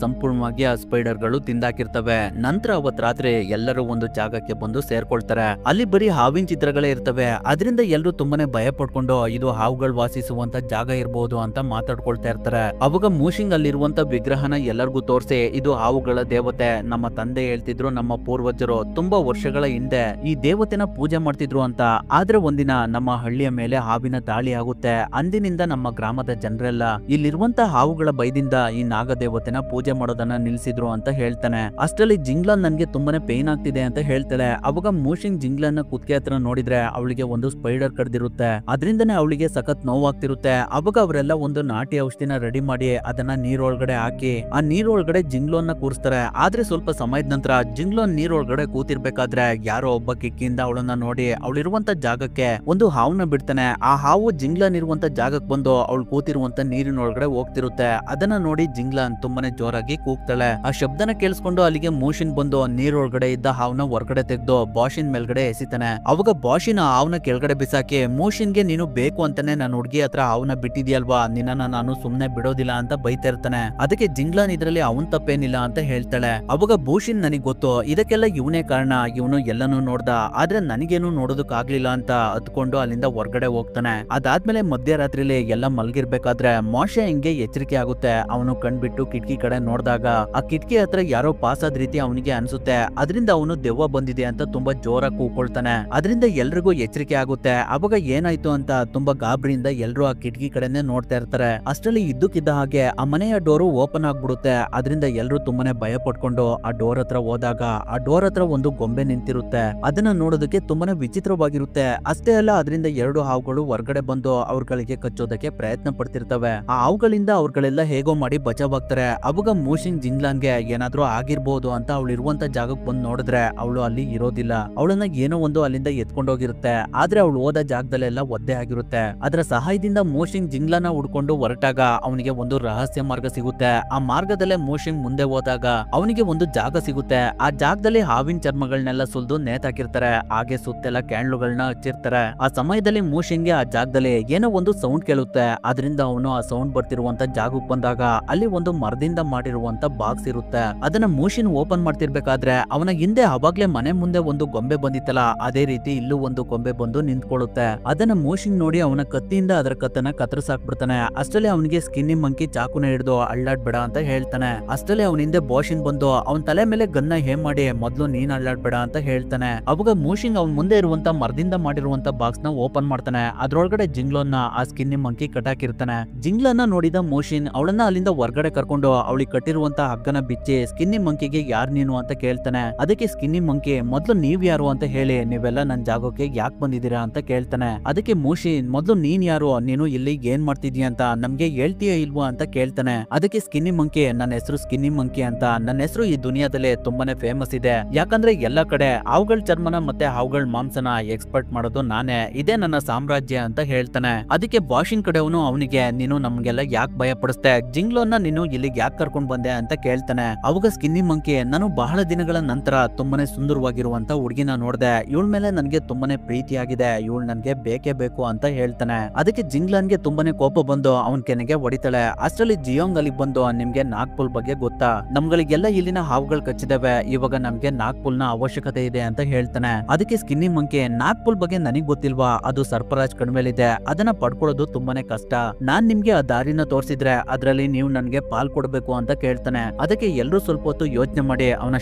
ಸಂಪೂರ್ಣವಾಗಿ ಆ ಸ್ಪೈಡರ್ ಗಳು ತಿಂದಾಕಿರ್ತವೆ. ನಂತರ ಅವತ್ ರಾತ್ರಿ ಎಲ್ಲರೂ ಒಂದು ಜಾಗಕ್ಕೆ ಬಂದು ಸೇರ್ಕೊಳ್ತಾರೆ. ಅಲ್ಲಿ ಬರೀ ಹಾವಿನ ಚಿತ್ರಗಳೇ ಇರ್ತವೆ. ಅದರಿಂದ ಎಲ್ಲರೂ ತುಂಬಾನೇ ಭಯ ಪಡ್ಕೊಂಡು ಇದು ಹಾವುಗಳು ವಾಸಿಸುವಂತ ಜಾಗ ಇರಬಹುದು ಅಂತ ಮಾತಾಡ್ಕೊಳ್ತಾ ಇರ್ತಾರೆ. ಅವಾಗ ಮೂಶಿಂಗ್ ಅಲ್ಲಿರುವಂತ ವಿಗ್ರಹನ ಎಲ್ಲರಿಗೂ ತೋರಿಸಿ ಇದು ಹಾವುಗಳ ದೇವತೆ, ನಮ್ಮ ತಂದೆ ಹೇಳ್ತಿದ್ರು ನಮ್ಮ ಪೂರ್ವಜರು ತುಂಬಾ ವರ್ಷಗಳ ಹಿಂದೆ ಈ ದೇವತೆನ ಪೂಜೆ ಮಾಡ್ತಿದ್ರು ಅಂತ. ಆದ್ರೆ ಒಂದಿನ ನಮ್ಮ ಹಳ್ಳಿಯ ಮೇಲೆ ಹಾವಿನ ದಾಳಿ ಆಗುತ್ತೆ. ಅಂದಿನಿಂದ ನಮ್ಮ ಗ್ರಾಮದ ಜನರೆಲ್ಲ ಇಲ್ಲಿರುವಂತ ಹಾವುಗಳ ಭಯದಿಂದ ಈ ನಾಗದೇವತೆನ ಪೂಜೆ ಮಾಡೋದನ್ನ ನಿಲ್ಸಿದ್ರು ಅಂತ ಹೇಳ್ತಾನೆ. ಅಷ್ಟರಲ್ಲಿ ಜಿಂಗ್ಲನ್ ನನ್ಗೆ ತುಂಬಾನೇ ಪೇನ್ ಆಗ್ತಿದೆ ಅಂತ ಹೇಳ್ತಾಳೆ. ಅವಾಗ ಮೂಶಿಂಗ್ ಜಿಂಗ್ಲನ್ನ ಕುತ್ತಿಗೆ ಹತ್ರ ನೋಡಿದ್ರೆ ಅವಳಿಗೆ ಒಂದು ಸ್ಪೈಡರ್ ಕಡ್ದಿರುತ್ತೆ. ಅದರಿಂದನೇ ಅವಳಿಗೆ ಸಖತ್ ನೋವಾಗ್ತಿರುತ್ತೆ. ಅವಾಗ ಅವರೆಲ್ಲ ಒಂದು ನಾಟಿ ಔಷಧಿನ ರೆಡಿ ಮಾಡಿ ಅದನ್ನ ನೀರೊಳಗಡೆ ಹಾಕಿ ಆ ನೀರೊಳಗಡೆ ಜಿಂಗ್ಲೋನ್ನ ಕೂರಿಸ್ತಾರೆ. ಆದ್ರೆ ಸ್ವಲ್ಪ ಸಮಯದ ನಂತರ ಜಿಂಗ್ಲೋನ್ ನೀರೊಳಗಡೆ ಕೂತಿರ್ಬೇಕಾದ್ರೆ ಯಾರೋ ಒಬ್ಬ ಕಿಕ್ಕಿಂದ ಅವಳನ್ನ ನೋಡಿ ಅವಳಿರುವಂತ ಜಾಗಕ್ಕೆ ಒಂದು ಹಾವನ್ನ ಬಿಡ್ತಾನೆ. ಆ ಹಾವು ಜಿಂಗ್ಲನ್ ಇರುವಂತ ಜಾಗಕ್ಕೆ ಬಂದು ಅವಳು ಕೂತಿರುವಂತ ನೀರಿನೊಳಗಡೆ ಹೋಗ್ತಿರುತ್ತೆ. ಅದನ್ನ ನೋಡಿ ಜಿಂಗ್ಲನ್ ತುಂಬಾನೇ ಜೋರಾಗಿ ಕೂಗ್ತಾಳೆ. ಆ ಶಬ್ದನ ಕೇಳಿಸ್ಕೊಂಡು ಅಲ್ಲಿಗೆ ಮೂಶಿನ್ ಬಂದು ನೀರೊಳಗಡೆ ಇದ್ದ ಹಾವನ್ನ ಹೊರಗಡೆ ತೆಗೆದು ಬಾಷಿನ್ ಮೇಲ್ಗಡೆ ಎಸಿತಾನೆ. ಅವಾಗ ಬಾಷಿನ್ ಆ ಹಾವನ್ನ ಕೆಳಗಡೆ ಬಿಸಾಕಿ ಮೂಶಿನ್ಗೆ ನೀನು ಬೇಕು ಅಂತಾನೆ ನನ್ನ ಹುಡುಗಿ ಹತ್ರ ಹಾವನ್ನ ಬಿಟ್ಟಿದ್ಯಲ್ವಾ, ನಿನ್ನ ನಾನು ಸುಮ್ನೆ ಬಿಡೋದಿಲ್ಲ ಅಂತ ಬೈತಾ ಇರ್ತಾನೆ. ಅದಕ್ಕೆ ಜಿಂಗ್ಲನ್ ಇದ್ರಲ್ಲಿ ಅವನ್ ತಪ್ಪೇನಿಲ್ಲ ಅಂತ ಹೇಳ್ತಾಳೆ. ಅವಾಗ ಭೂಷಿನ್ ನನಗ್ ಗೊತ್ತು ಇದಕ್ಕೆಲ್ಲ ಇವನೇ ಕಾರಣ, ಇವನು ಎಲ್ಲನೂ ನೋಡ್ದ, ಆದ್ರೆ ನನಗೇನು ನೋಡೋದಕ್ ಆಗ್ಲಿಲ್ಲ ಅಂತ ಹತ್ಕೊಂಡು ಅಲ್ಲಿಂದ ಹೊರಗಡೆ ಹೋಗ್ತಾನೆ. ಅದಾದ್ಮೇಲೆ ಮಧ್ಯರಾತ್ರಿಲಿ ಎಲ್ಲ ಮಲ್ಗಿರ್ಬೇಕಾದ್ರೆ ಮೋಶೆ ಹಿಂಗೆ ಎಚ್ಚರಿಕೆ ಆಗುತ್ತೆ. ಅವನು ಕಣ್ಬಿಟ್ಟು ಕಿಟಕಿ ಕಡೆ ನೋಡಿದಾಗ ಆ ಕಿಟಕಿ ಹತ್ರ ಯಾರೋ ಪಾಸ್ ಆದ ರೀತಿ ಅವನಿಗೆ ಅನ್ಸುತ್ತೆ. ಅದರಿಂದ ಅವನು ದೆವ್ವ ಬಂದಿದೆ ಅಂತ ತುಂಬಾ ಜೋರಾಗಿ ಕೂಕೊಳ್ತಾನೆ. ಅದರಿಂದ ಎಲ್ರಿಗೂ ಎಚ್ಚರಿಕೆ ಆಗುತ್ತೆ. ಅವಾಗ ಏನಾಯ್ತು ಅಂತ ತುಂಬಾ ಗಾಬರಿಯಿಂದ ಎಲ್ರು ಆ ಕಿಟಕಿ ಕಡೆನೆ ನೋಡ್ತಾ ಇರ್ತಾರೆ. ಅಷ್ಟರಲ್ಲಿ ಇದ್ದಕ್ಕಿದ್ದ ಹಾಗೆ ಆ ಮನೆಯ ಡೋರು ಓಪನ್ ಆಗ್ಬಿಡುತ್ತೆ. ಅದರಿಂದ ಎಲ್ರು ತುಂಬಾನೇ ಭಯ ಪಡ್ಕೊಂಡು ಆ ಡೋರ್ ಹತ್ರ ಹೋದಾಗ ಆ ಡೋರ್ ಹತ್ರ ಒಂದು ಗೊಂಬೆ ನಿಂತಿರುತ್ತೆ. ಅದನ್ನ ನೋಡೋದಕ್ಕೆ ತುಂಬಾನೇ ವಿಚಿತ್ರವಾಗಿರುತ್ತೆ. ಅಷ್ಟೇ ಅಲ್ಲ ಅದರಿಂದ ಎರಡು ಹಾವುಗಳು ಹೊರಗಡೆ ಬಂದು ಅವ್ರಗಳಿಗೆ ಕಚ್ಚೋದಕ್ಕೆ ಪ್ರಯತ್ನ ಪಡ್ತಿರ್ತವೆ. ಆ ಹಾವುಗಳಿಂದ ಅವ್ರಗಳೆಲ್ಲ ಹೇಗೋ ಮಾಡಿ ಬಚಾವಾಗ್ತಾರೆ. ಅವಾಗ ಮೂಶಿಂಗ್ ಜಿಂಗ್ಲಾನ್ಗೆ ಏನಾದ್ರೂ ಆಗಿರ್ಬೋದು ಅಂತ ಅವಳು ಇರುವಂತ ಜಾಗಕ್ಕೆ ಬಂದು ನೋಡಿದ್ರೆ ಅವಳು ಅಲ್ಲಿ ಇರೋದಿಲ್ಲ. ಅವಳನ್ನ ಏನೋ ಒಂದು ಅಲ್ಲಿಂದ ಎತ್ಕೊಂಡೋಗಿರುತ್ತೆ. ಆದ್ರೆ ಅವಳು ಹೋದ ಜಾಗದಲ್ಲೆಲ್ಲ ಒದ್ದೆ ಆಗಿರುತ್ತೆ. ಅದರ ಸಹಾಯದಿಂದ ಮೂಶಿಂಗ್ ಜಿಂಗ್ಲಾನ ಹುಡ್ಕೊಂಡು ಹೊರಟಾಗ ಅವನಿಗೆ ಒಂದು ರಹಸ್ಯ ಮಾರ್ಗ ಸಿಗುತ್ತೆ. ಆ ಮಾರ್ಗದಲ್ಲೇ ಮೂಶಿಂಗ್ ಮುಂದೆ ಹೋದಾಗ ಅವನಿಗೆ ಒಂದು ಜಾಗ ಸಿಗುತ್ತೆ. ಆ ಜಾಗದಲ್ಲಿ ಹಾವಿನ ಚರ್ಮಗಳನ್ನೆಲ್ಲ ಸುಲ್ದು ನೇತಾಕಿರ್ತಾರೆ. ಹಾಗೆ ಸುತ್ತೆಲ್ಲ ಕ್ಯಾಂಡ್ಲುಗಳನ್ನ ಹಚ್ಚಿರ್ತಾರೆ. ಆ ಸಮಯದಲ್ಲಿ ಮೂಶಿಂಗ್ಗೆ ಆ ಜಾಗದಲ್ಲಿ ಏನೋ ಒಂದು ಸೌಂಡ್ ಕೇಳುತ್ತೆ. ಅದರಿಂದ ಅವನು ಆ ಸೌಂಡ್ ಬರ್ತಿರುವಂತ ಜಾಗಕ್ಕೆ ಬಂದಾಗ ಅಲ್ಲಿ ಒಂದು ಮರದಿಂದ ಮಾಡಿರುವಂತ ಬಾಕ್ಸ್ ಇರುತ್ತೆ. ಅದನ್ನ ಮೂಶಿನ್ ಓಪನ್ ಮಾಡ್ತಿರ್ಬೇಕಾದ್ರೆ ಅವನ ಹಿಂದೆ ಅವಾಗ್ಲೇ ಮನೆ ಮುಂದೆ ಒಂದು ಗೊಂಬೆ ಬಂದಿತ್ತಲ್ಲ, ಅದೇ ರೀತಿ ಇಲ್ಲೂ ಒಂದು ಗೊಂಬೆ ಬಂದು ನಿಂತ್ಕೊಳ್ಳುತ್ತೆ. ಅದನ್ನ ಮೂಶಿನ್ ನೋಡಿ ಅವನ ಕತ್ತಿಯಿಂದ ಅದರ ಕತ್ತನ್ನ ಕತ್ತರಿಸಾಕ್ಬಿಡ್ತಾನೆ. ಅಷ್ಟರಲ್ಲಿ ಅವನಿಗೆ ಸ್ಕಿನ್ನಿ ಮಂಕಿ ಚಾಕುನ ಹಿಡಿದು ಅಳ್ಳಾಡ್ಬೇಡ ಅಂತ ಹೇಳ್ತಾನೆ. ಅಷ್ಟರಲ್ಲಿ ಅವನ ಹಿಂದೆ ಬಾಷಿನ್ ಬಂದು ಅವನ ತಲೆ ಮೇಲೆ ಗನ್ನ ಹೇಮ್ ಮಾಡಿ ಮೊದ್ಲು ನೀನ್ ಅಳ್ಳಾಡ್ಬೇಡ ಅಂತ ಹೇಳ್ತಾನೆ. ಅವಾಗ ಮೂಶಿಂಗ್ ಅವನ್ ಮುಂದೆ ಇರುವಂತ ಮರದಿಂದ ಮಾಡಿರುವಂತ ಬಾಕ್ಸ್ ನ ಓಪನ್ ಮಾಡ್ತಾನೆ. ಅದ್ರೊಳಗಡೆ ಜಿಂಗ್ಲೋನ್ನ ಆ ಸ್ಕಿನ್ನಿ ಮಂಕಿ ಕಟ್ಟಾಕಿರ್ತಾನೆ. ಜಿಂಗ್ಲನ್ನ ನೋಡಿದ ಮೂಶಿನ್ ಅವಳನ್ನ ಅಲ್ಲಿಂದ ಹೊರಗಡೆ ಕರ್ಕೊಂಡು ಅವಳಿಗೆ ಕಟ್ಟಿರುವಂತ ಹಗ್ಗನ ಬಿಚ್ಚಿ ಸ್ಕಿನ್ನಿ ಮಂಕಿಗೆ ಯಾರ್ ನೀನು ಅಂತ ಕೇಳ್ತಾನೆ. ಅದಕ್ಕೆ ಸ್ಕಿನ್ನಿ ಮಂಕಿ ಮೊದ್ಲು ನೀವ್ ಯಾರು ಅಂತ ಹೇಳಿ, ನೀವೆಲ್ಲ ನನ್ ಜಾಗಕ್ಕೆ ಯಾಕೆ ಬಂದಿದ್ದೀರಾ ಅಂತ ಕೇಳ್ತಾನೆ. ಅದಕ್ಕೆ ಮೂಶಿನ್ ಮೊದ್ಲು ನೀನ್ ಯಾರು, ನೀನು ಇಲ್ಲಿ ಏನ್ ಮಾಡ್ತಿದ್ಯಾ ಅಂತ ನಮ್ಗೆ ಹೇಳ್ತೀಯ ಇಲ್ವಾ ಅಂತ ಕೇಳ್ತಾನೆ. ಅದಕ್ಕೆ ಸ್ಕಿನ್ನಿ ಮಂಕಿ ನನ್ನ ಹೆಸರು ಸ್ಕಿನ್ನಿ ಮಂಕಿ ಅಂತ, ನನ್ನ ಹೆಸರು ಈ ದುನಿಯಾದಲ್ಲಿ ತುಂಬಾನೇ ಫೇಮಸ್ ಇದೆ. ಯಾಕಂದ್ರೆ ಎಲ್ಲಾ ಕಡೆ ಹಾವುಗಳ ಚರ್ಮನ ಮತ್ತೆ ಹಾವುಗಳ ಮಾಂಸನ ಎಕ್ಸ್ಪರ್ಟ್ ಮಾಡೋದು ನಾನೇ, ಇದೇ ನನ್ನ ಸಾಮ್ರಾಜ್ಯ ಅಂತ ಹೇಳ್ತಾನೆ. ಅದಕ್ಕೆ ಬಾಷಿನ್ ಕಡೆಯವನು ಅವನಿಗೆ ನೀನು ನಮ್ಗೆಲ್ಲ ಯಾಕೆ ಭಯ ಪಡಿಸ್ತೆ, ಜಿಂಗ್ಲೋನ್ನ ನೀನು ಇಲ್ಲಿಗೆ ಯಾಕೆ ಕರ್ಕೊಂಡ್ ಬಂದೆ ಅಂತ ಕೇಳ್ತಾನೆ. ಅವಾಗ ಸ್ಕಿನ್ನಿ ಮಂಕಿ ನಾನು ಬಹಳ ದಿನಗಳ ನಂತರ ತುಂಬಾನೇ ಸುಂದರವಾಗಿರುವಂತ ಹುಡುಗಿನ ನೋಡ್ದೆ, ಇವಳ ಮೇಲೆ ನನ್ಗೆ ತುಂಬಾನೇ ಪ್ರೀತಿಯಾಗಿದೆ, ಇವಳು ನನ್ಗೆ ಬೇಕೇ ಬೇಕು ಅಂತ ಹೇಳ್ತಾನೆ. ಅದಕ್ಕೆ ಜಿಂಗ್ಲಾನ್ಗೆ ತುಂಬಾನೇ ಕೋಪ ಬಂದು ಅವನ್ ಕೆನೆಗೆ ಹೊಡಿತಾಳೆ. ಅಷ್ಟರಲ್ಲಿ ಜಿಯೋಂಗ್ ಅಲ್ಲಿಗೆ ಬಂದು ನಿಮ್ಗೆ ನಾಗ್ಪುಲ್ ಬಗ್ಗೆ ಗೊತ್ತಾ, ನಮ್ಗಳಿಗೆಲ್ಲ ಇಲ್ಲಿನ ಹಾವುಗಳು ಕಚ್ಚಿದಾವೆ, ಇವಾಗ ನಮ್ಗೆ ನಾಗ್ಪುಲ್ ನ ಅವಶ್ಯಕತೆ ಇದೆ ಅಂತ ಹೇಳ್ತಾನೆ. ಅದಕ್ಕೆ ಸ್ಕಿನ್ನಿ ಮಂಕಿ ನಾಗ್ಪುಲ್ ಬಗ್ಗೆ ನನಗ್ ಗೊತ್ತಿಲ್ವಾ, ಅದು ಸರ್ಪರಾಜ್ ಕಣ್ಮೇಲಿದೆ, ಅದನ್ನ ಪಡ್ಕೊಳ್ಳೋದು ತುಂಬಾನೇ ಕಷ್ಟ, ನಾನ್ ನಿಮ್ಗೆ ಆ ದಾರಿನ ತೋರಿಸಿ ಕೊಡ್ತಿದ್ರೆ ಅದ್ರಲ್ಲಿ ನೀವು ನನ್ಗೆ ಪಾಲ್ ಕೊಡ್ಬೇಕು ಅಂತ ಕೇಳ್ತಾನೆ. ಅದಕ್ಕೆ ಎಲ್ರು ಸ್ವಲ್ಪ ಹೊತ್ತು ಯೋಚನೆ ಮಾಡಿ ಅವನ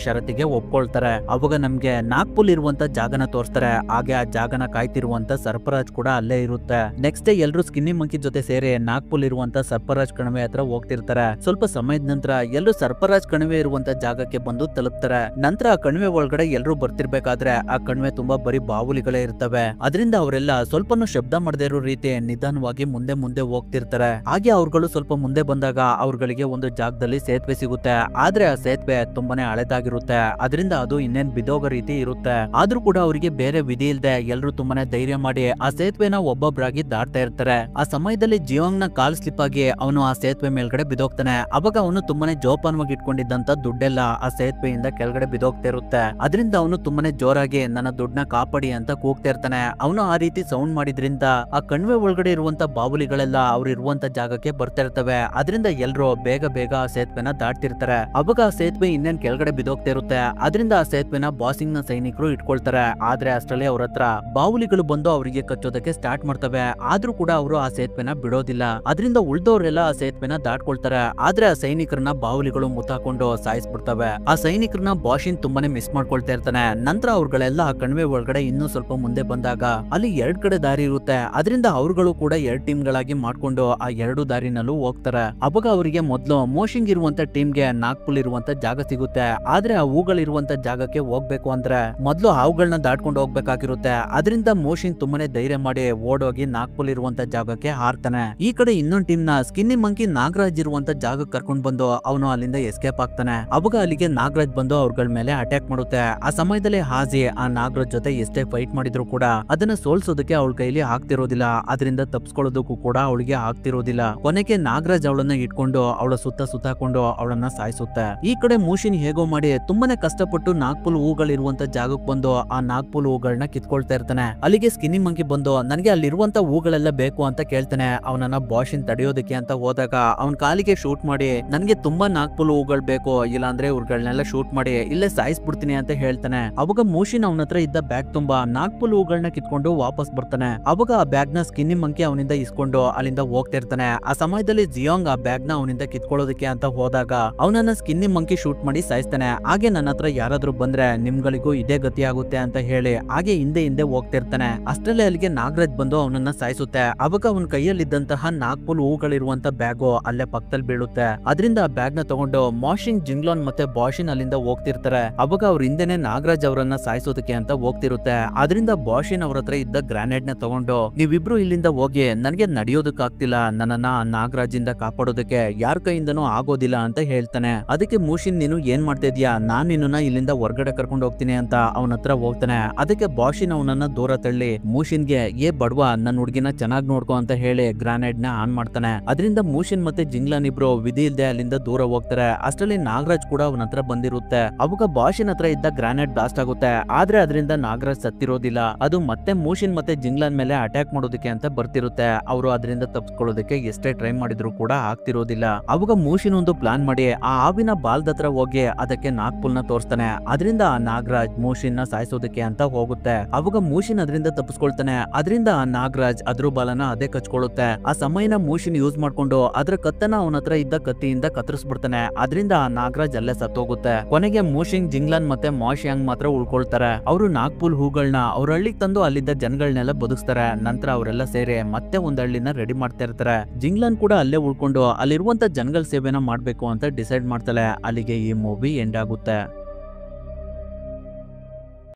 ಷರತ್ತಿಗೆ ಒಪ್ಕೊಳ್ತಾರೆ. ಅವಾಗ ನಮ್ಗೆ ನಾಗ್ಪುಲ್ ಇರುವಂತ ಜಾಗನ ತೋರಿಸ್ತಾರೆ. ಹಾಗೆ ಆ ಜಾಗನ ಕಾಯ್ತಿರುವಂತ ಸರ್ಪರಾಜ್ ಕೂಡ ಅಲ್ಲೇ ಇರುತ್ತೆ. ನೆಕ್ಸ್ಟ್ ಡೇ ಎಲ್ರು ಸ್ಕಿನ್ನಿ ಮಂಕಿ ಜೊತೆ ಸೇರಿ ನಾಗ್ಪುಲ್ ಇರುವಂತ ಸರ್ಪರಾಜ್ ಕಣಿವೆ ಹತ್ರ ಹೋಗ್ತಿರ್ತಾರೆ. ಸ್ವಲ್ಪ ಸಮಯದ ನಂತರ ಎಲ್ಲರೂ ಸರ್ಪರಾಜ್ ಕಣಿವೆ ಇರುವಂತ ಜಾಗಕ್ಕೆ ಬಂದು ತಲುಪ್ತಾರೆ. ನಂತರ ಆ ಕಣಿವೆ ಒಳಗಡೆ ಎಲ್ರು ಬರ್ತಿರ್ಬೇಕಾದ್ರೆ ಆ ಕಣಿವೆ ತುಂಬಾ ಬರೀ ಬಾವುಲಿಗಳೇ ಇರ್ತವೆ. ಅದರಿಂದ ಅವರೆಲ್ಲ ಸ್ವಲ್ಪನೂ ಶಬ್ದ ಮಾಡದೇ ಇರೋ ರೀತಿ ನಿಧಾನವಾಗಿ ಮುಂದೆ ಮುಂದೆ ಹೋಗ್ತಿರ್ತಾರೆ. ಹಾಗೆ ಅವ್ರುಗಳು ಸ್ವಲ್ಪ ಮುಂದೆ ಬಂದಾಗ ಅವ್ರುಗಳಿಗೆ ಒಂದು ಜಾಗದಲ್ಲಿ ಸೇತುವೆ ಸಿಗುತ್ತೆ. ಆದ್ರೆ ಆ ಸೇತುವೆ ತುಂಬಾನೇ ಹಳೆದಾಗಿರುತ್ತೆ. ಅದರಿಂದ ಅದು ಇನ್ನೇನ್ ಬಿದೋಗೋ ರೀತಿ ಇರುತ್ತೆ. ಆದ್ರೂ ಕೂಡ ಅವರಿಗೆ ಬೇರೆ ವಿಧಿ ಇಲ್ಲದೆ ಎಲ್ರು ತುಂಬಾನೇ ಧೈರ್ಯ ಮಾಡಿ ಆ ಸೇತುವೆನ ಒಬ್ಬೊಬ್ಬರಾಗಿ ದಾಟ್ತಾ ಇರ್ತಾರೆ. ಆ ಸಮಯದಲ್ಲಿ ಜಿಯೋಂಗ್ ನ ಕಾಲ್ ಸ್ಲಿಪ್ ಆಗಿ ಅವನು ಆ ಸೇತುವೆ ಮೇಲ್ಗಡೆ ಬಿದೋಗ್ತಾನೆ. ಅವಾಗ ಅವನು ತುಂಬಾನೇ ಜೋಪಾನವಾಗಿ ಇಟ್ಕೊಂಡಿದ್ದಂತ ದುಡ್ಡೆಲ್ಲ ಆ ಸೇತುವೆಯಿಂದ ಕೆಳಗಡೆ ಬಿದೋಗ್ತಾ ಇರುತ್ತೆ. ಅದರಿಂದ ಅವನು ತುಂಬಾನೇ ಜೋರಾಗಿ ನನ್ನ ದುಡ್ಡನ್ನ ಕಾಪಾಡಿ ಅಂತ ಕೂಗ್ತಾ ಇರ್ತಾನೆ. ಅವನು ಆ ರೀತಿ ಸೌಂಡ್ ಮಾಡಿದ್ರಿಂದ ಆ ಕಣಿವೆ ಒಳಗಡೆ ಇರುವಂತ ಬಾವುಲಿಗಳೆಲ್ಲ ಅವ್ರು ಇರುವಂತ ಜಾಗಕ್ಕೆ ಬರ್ತಾ ಇರ್ತವೆ. ಅದರಿಂದ ಎಲ್ರು ಬೇಗ ಬೇಗ ಆ ಸೇತುವೆನ ದಾಟ್ತಿರ್ತಾರೆ. ಅವಾಗ ಆ ಸೇತುವೆ ಇನ್ನೇನ್ ಕೆಳಗಡೆ ಬಿದೋಗ್ತಾ ಇರುತ್ತೆ. ಅದರಿಂದ ಆ ಸೇತುವೆನ ಬಾಸಿಂಗ್ ನ ಸೈನಿಕರು ಇಟ್ಕೊಳ್ತಾರೆ. ಆದ್ರೆ ಅಷ್ಟರಲ್ಲಿ ಅವ್ರ ಹತ್ರ ಬಾವುಲಿಗಳು ಬಂದು ಅವರಿಗೆ ಕಚ್ಚೋದಕ್ಕೆ ಸ್ಟಾರ್ಟ್ ಮಾಡ್ತವೆ. ಆದ್ರೂ ಕೂಡ ಅವರು ಆ ಸೇತುವೆನ ಬಿಡೋದಿಲ್ಲ. ಅದರಿಂದ ಉಳ್ದವ್ರೆಲ್ಲ ಆ ಸೇತುವೆನ ದಾಟ್ಕೊಳ್ತಾರೆ. ಆದ್ರೆ ಆ ಸೈನಿಕರನ್ನ ಬಾವುಲಿಗಳು ಮುತ್ತಾಕೊಂಡು ಸಾಯಿಸ್ಬಿಡ್ತವೆ. ಆ ಸೈನಿಕರನ್ನ ಬಾಷಿನ್ ತುಂಬಾನೇ ಮಿಸ್ ಮಾಡ್ಕೊಳ್ತಾ ಇರ್ತಾನೆ. ನಂತರ ಅವ್ರುಗಳೆಲ್ಲ ಆ ಕಣಿವೆ ಒಳಗಡೆ ಇನ್ನೂ ಸ್ವಲ್ಪ ಮುಂದೆ ಬಂದಾಗ ಅಲ್ಲಿ ಎರಡ್ ಕಡೆ ದಾರಿ ಇರುತ್ತೆ. ಅದರಿಂದ ಅವ್ರುಗಳು ಕೂಡ ಎರಡ್ ಟೀಮ್ ಗಳಾಗಿ ಮಾಡ್ಕೊಂಡು ಆ ಎರಡು ದಾರಿನಲ್ಲೂ ಹೋಗ್ತಾರೆ. ಅವಾಗ ಅವರಿಗೆ ಮೊದ್ಲು ಮೋಶಿಂಗ್ ಇರುವಂತ ಟೀಮ್ಗೆ ನಾಗ್ಪುಲ್ ಇರುವಂತ ಜಾಗ ಸಿಗುತ್ತೆ. ಆದ್ರೆ ಆ ಹೂಗಳಿರುವಂತ ಜಾಗಕ್ಕೆ ಹೋಗ್ಬೇಕು ಅಂದ್ರೆ ಮೊದ್ಲು ಹಾವುಗಳನ್ನ ದಾಟ್ಕೊಂಡು ಹೋಗ್ಬೇಕಾಗಿರುತ್ತೆ. ಅದರಿಂದ ಮೋಶಿಂಗ್ ತುಂಬಾನೇ ಧೈರ್ಯ ಮಾಡಿ ಓಡೋಗಿ ನಾಗ್ಪುಲ್ ಇರುವಂತ ಜಾಗಕ್ಕೆ ಹಾರ್ತಾನೆ. ಈ ಕಡೆ ಇನ್ನೊಂದ್ ಟೀಮ್ ನ ಸ್ಕಿನ್ನಿ ಮಂಕಿ ನಾಗರಾಜ್ ಇರುವಂತ ಜಾಗಕ್ಕೆ ಕರ್ಕೊಂಡ್ ಬಂದು ಅವನು ಅಲ್ಲಿಂದ ಎಸ್ಕೇಪ್ ಆಗ್ತಾನೆ. ಅವಾಗ ಅಲ್ಲಿಗೆ ನಾಗರಾಜ್ ಬಂದು ಅವ್ರಗಳ ಮೇಲೆ ಅಟ್ಯಾಕ್ ಮಾಡುತ್ತೆ. ಆ ಸಮಯದಲ್ಲಿ ಹಾಜಿ ಆ ನಾಗರಾಜ್ ಜೊತೆ ಎಷ್ಟೇ ಫೈಟ್ ಮಾಡಿದ್ರು ಕೂಡ ಅದನ್ನ ಸೋಲ್ಸೋದಕ್ಕೆ ಅವಳ ಕೈಲಿ ಆಗ್ತಿರೋದಿಲ್ಲ. ಅದರಿಂದ ತಪ್ಪಿಸ್ಕೊಳ್ಳೋದಕ್ಕೂ ಕೂಡ ಅವಳಿಗೆ ಆಗ್ತಿರೋದಿಲ್ಲ. ಕೊನೆಗೆ ನಾಗರಾಜ್ ಅವಳನ್ನ ಇಟ್ಕೊಂಡು ಅವಳ ಸುತ್ತ ಸುತ್ತಾಕೊಂಡು ಅವಳನ್ನ ಸಾಯಿಸುತ್ತೆ. ಈ ಕಡೆ ಮೂಶಿನ್ ಹೇಗೋ ಮಾಡಿ ತುಂಬಾನೇ ಕಷ್ಟಪಟ್ಟು ನಾಗ್ಪುಲ್ ಹೂಗಳಿರುವಂತ ಜಾಗಕ್ಕೆ ಬಂದು ಆ ನಾಗ್ಪುಲ್ ಹೂಗಳನ್ನ ಕಿತ್ಕೊಳ್ತಾ ಇರ್ತಾನೆ. ಅಲ್ಲಿಗೆ ಸ್ಕಿನ್ನಿ ಮಂಕಿ ಬಂದು ನನಗೆ ಅಲ್ಲಿರುವಂತ ಹೂಗಳೆಲ್ಲ ಬೇಕು ಅಂತ ಕೇಳ್ತಾನೆ. ಅವನನ್ನ ಬಾಷಿನ್ ತಡೆಯೋದಕ್ಕೆ ಅಂತ ಹೋದಾಗ ಅವನ್ ಕಾಲಿಗೆ ಶೂಟ್ ಮಾಡಿ ನನ್ಗೆ ತುಂಬಾ ನಾಗ್ಪುಲ್ ಹೂಗಳು ಬೇಕು, ಇಲ್ಲ ಅಂದ್ರೆ ಇವ್ಗಳನ್ನೆಲ್ಲ ಶೂಟ್ ಮಾಡಿ ಇಲ್ಲೇ ಸಾಯಿಸ್ಬಿಡ್ತೀನಿ ಅಂತ ಹೇಳ್ತಾನೆ. ಅವಾಗ ಮೂಶಿನ್ ಅವನ ಹತ್ರ ಇದ್ದ ಬ್ಯಾಗ್ ತುಂಬಾ ನಾಗ್ಪುಲ್ ಹೂಗಳನ್ನ ಕಿತ್ಕೊಂಡು ವಾಪಸ್ ಬರ್ತಾನೆ. ಅವಾಗ ಆ ಬ್ಯಾಗ್ ನ ಸ್ಕಿನ್ನಿ ಮಂಕಿ ಅವನಿಂದ ಇಸ್ಕೊಂಡು ಅಲ್ಲಿಂದ ಹೋಗ್ತಾ ಇರ್ತಾನೆ. ಆ ಸಮಯದಲ್ಲಿ ಜಿಯೋಂಗ್ ಆ ಬ್ಯಾಗ್ ನ ಅವನಿಂದ ಕಿತ್ಕೊಳ್ಳೋದಕ್ಕೆ ಅಂತ ಹೋದಾಗ ಅವನನ್ನ ಸ್ಕಿನ್ನಿ ಮಂಕಿ ಶೂಟ್ ಮಾಡಿ ಸಾಯಿಸ್ತಾನೆ. ಹಾಗೆ ನನ್ನ ಹತ್ರ ಯಾರಾದ್ರೂ ಬಂದ್ರೆ ನಿಮ್ಗಳಿಗೂ ಇದೇ ಗತಿ ಆಗುತ್ತೆ ಅಂತ ಹೇಳಿ ಹಾಗೆ ಹಿಂದೆ ಹಿಂದೆ ಹೋಗ್ತಿರ್ತಾನೆ. ಅಷ್ಟರಲ್ಲಿ ಅಲ್ಲಿಗೆ ನಾಗರಾಜ್ ಬಂದು ಅವನನ್ನ ಸಾಯಿಸುತ್ತೆ. ಅವಾಗ ಅವನ ಕೈಯಲ್ಲಿದ್ದಂತಹ ನಾಗ್ಪುಲ್ ಹೂಗಳಿರುವಂತ ಬ್ಯಾಗು ಅಲ್ಲೇ ಪಕ್ಕದಲ್ಲಿ ಬೀಳುತ್ತೆ. ಅದರಿಂದ ಆ ಬ್ಯಾಗ್ ನ ತಗೊಂಡು ಮಾಶಿಂಗ್ ಜಿಂಗ್ಲಾನ್ ಮತ್ತೆ ಬಾಷಿನ್ ಅಲ್ಲಿಂದ ಹೋಗ್ತಿರ್ತಾರೆ. ಅವಾಗ ಅವ್ರ ಹಿಂದೆನೆ ನಾಗರಾಜ್ ಅವರನ್ನ ಸಾಯಿಸೋದಕ್ಕೆ ಅಂತ ಹೋಗ್ತಿರುತ್ತೆ. ಅದರಿಂದ ಬಾಷಿನ್ ಅವ್ರ ಹತ್ರ ಇದ್ದ ಗ್ರಾನೇಡ್ ನ ತಗೊಂಡು ನೀವಿಬ್ರು ಇಲ್ಲಿಂದ ಹೋಗಿ ನನ್ಗೆ ನಡೆಯೋದಕ್ಕಾಗ್ತಿಲ್ಲ, ನನ್ನನ್ನ ನಾಗರಾಜ್ ಇಂದ ಕಾಪಾಡೋದಕ್ಕೆ ಯಾರ ಕೈಯಿಂದನೂ ಆಗೋದಿಲ್ಲ ಅಂತ ಹೇಳ್ತಾನೆ. ಅದಕ್ಕೆ ಮೂಶಿನ್ ನೀನು ಏನ್ ಮಾಡ್ತಾ ಇದೀಯಾ, ನಾನ್ ನಿನ್ನ ಇಲ್ಲಿಂದ ಹೊರಗಡೆ ಕರ್ಕೊಂಡು ಹೋಗ್ತೀನಿ ಅಂತ ಅವನ ಹತ್ರ ಹೋಗ್ತಾನೆ. ಅದಕ್ಕೆ ಬಾಷಿನ್ ಅವನನ್ನ ದೂರ ತಳ್ಳಿ ಮೂಶಿನ್ಗೆ ಏ ಬಡವ ನನ್ನ ಹುಡುಗಿನ ಚೆನ್ನಾಗಿ ನೋಡ್ಕೊ ಅಂತ ಹೇಳಿ ಗ್ರಾನೇಡ್ ನ ಆನ್ ಮಾಡ್ತಾನೆ. ಅದರಿಂದ ಮೂಶಿನ್ ಮತ್ತೆ ಜಿಂಗ್ಲಾನ್ ಇಬ್ರು ವಿಧಿ ಇಲ್ದೆ ಅಲ್ಲಿಂದ ದೂರ ಹೋಗ್ತಾರೆ. ಅಷ್ಟರಲ್ಲಿ ನಾಗರಾಜ್ ಕೂಡ ಅವನ ಹತ್ರ ಬಂದಿರುತ್ತೆ. ಅವಾಗ ಬಾಷಿನ್ ಹತ್ರ ಇದ್ದ ಗ್ರಾನೇಡ್ ಬ್ಲಾಸ್ಟ್ ಆಗುತ್ತೆ. ಆದ್ರೆ ಅದರಿಂದ ನಾಗರಾಜ್ ಸತ್ತಿರೋದಿಲ್ಲ. ಅದು ಮತ್ತೆ ಮೂಶಿನ್ ಮತ್ತೆ ಜಿಂಗ್ಲಾನ್ ಮೇಲೆ ಅಟ್ಯಾಕ್ ಮಾಡೋದಕ್ಕೆ ಅಂತ ಬರ್ತಿರುತ್ತೆ. ಅವರು ಅದರಿಂದ ತಪ್ಪಿಸ್ಕೊಳ್ಳೋದಕ್ಕೆ ಎಷ್ಟೇ ಟ್ರೈ ಮಾಡಿದ್ರು ಕೂಡ ಆಗ್ತಿರೋದಿಲ್ಲ. ಅವಾಗ ಮೂಶಿನ್ ಒಂದು ಪ್ಲಾನ್ ಮಾಡಿ ಆ ಹಾವಿನ ಬಾಲ್ದ ಹತ್ರ ಹೋಗಿ ಅದಕ್ಕೆ ನಾಗ್ಪುಲ್ ನ ತೋರಿಸ್ತಾನೆ. ಅದರಿಂದ ಆ ನಾಗರಾಜ್ ಮೂಶಿನ್ ನ ಸಾಯಿಸೋದಕ್ಕೆ ಅಂತ ಹೋಗುತ್ತೆ. ಅವಾಗ ಮೂಶಿನ್ ಅದರಿಂದ ತಪ್ಪಿಸ್ಕೊಳ್ತಾನೆ. ಅದರಿಂದ ಆ ನಾಗರಾಜ್ ಅದ್ರ ಬಾಲನ ಅದೇ ಕಚ್ಕೊಳ್ಳುತ್ತೆ. ಆ ಸಮಯನ ಮೂಶಿನ್ ಯೂಸ್ ಮಾಡ್ಕೊಂಡು ಅದ್ರ ಕತ್ತನ ಅವನ ಹತ್ರ ಇದ್ದ ಕತ್ತಿಯಿಂದ ಕತ್ತರಿಸ್ಬಿಡ್ತಾನೆ. ಅದರಿಂದ ಆ ನಾಗರಾಜ್ ಅಲ್ಲೇ ಸತ್ತೋಗುತ್ತೆ. ಕೊನೆಗೆ ಮೂಶಿಂಗ್ ಜಿಂಗ್ಲಾನ್ ಮತ್ತೆ ಮಾಶಿಯಾಂಗ್ ಮಾತ್ರ ಉಳ್ಕೊಳ್ತಾರೆ. ಅವರು ನಾಗ್ಪುಲ್ ಹೂಗಳನ್ನ ಅವ್ರ ಹಳ್ಳಿಗೆ ತಂದು ಅಲ್ಲಿದ್ದ ಜನಗಳನ್ನೆಲ್ಲ ಬದುಕ್ಸ್ತಾರೆ. ನಂತರ ಅವರೆಲ್ಲ ಸೇರಿ ಮತ್ತೆ ಒಂದ್ ಹಳ್ಳಿನ ರೆಡಿ ಮಾಡ್ತಾ ಇರ್ತಾರೆ. ಜಿಂಗ್ಲಾನ್ ಕೂಡ ಅಲ್ಲೇ ಉಳ್ಕೊಂಡು ಅಲ್ಲಿರುವಂತ ಜನಗಳ ಸೇವೆನ ಮಾಡ್ಬೇಕು ಅಂತ ಡಿಸೈಡ್ ಮಾಡ್ತಾಳೆ. ಅಲ್ಲಿಗೆ ಈ ಮೂವಿ ಎಂಡ್ ಆಗುತ್ತೆ.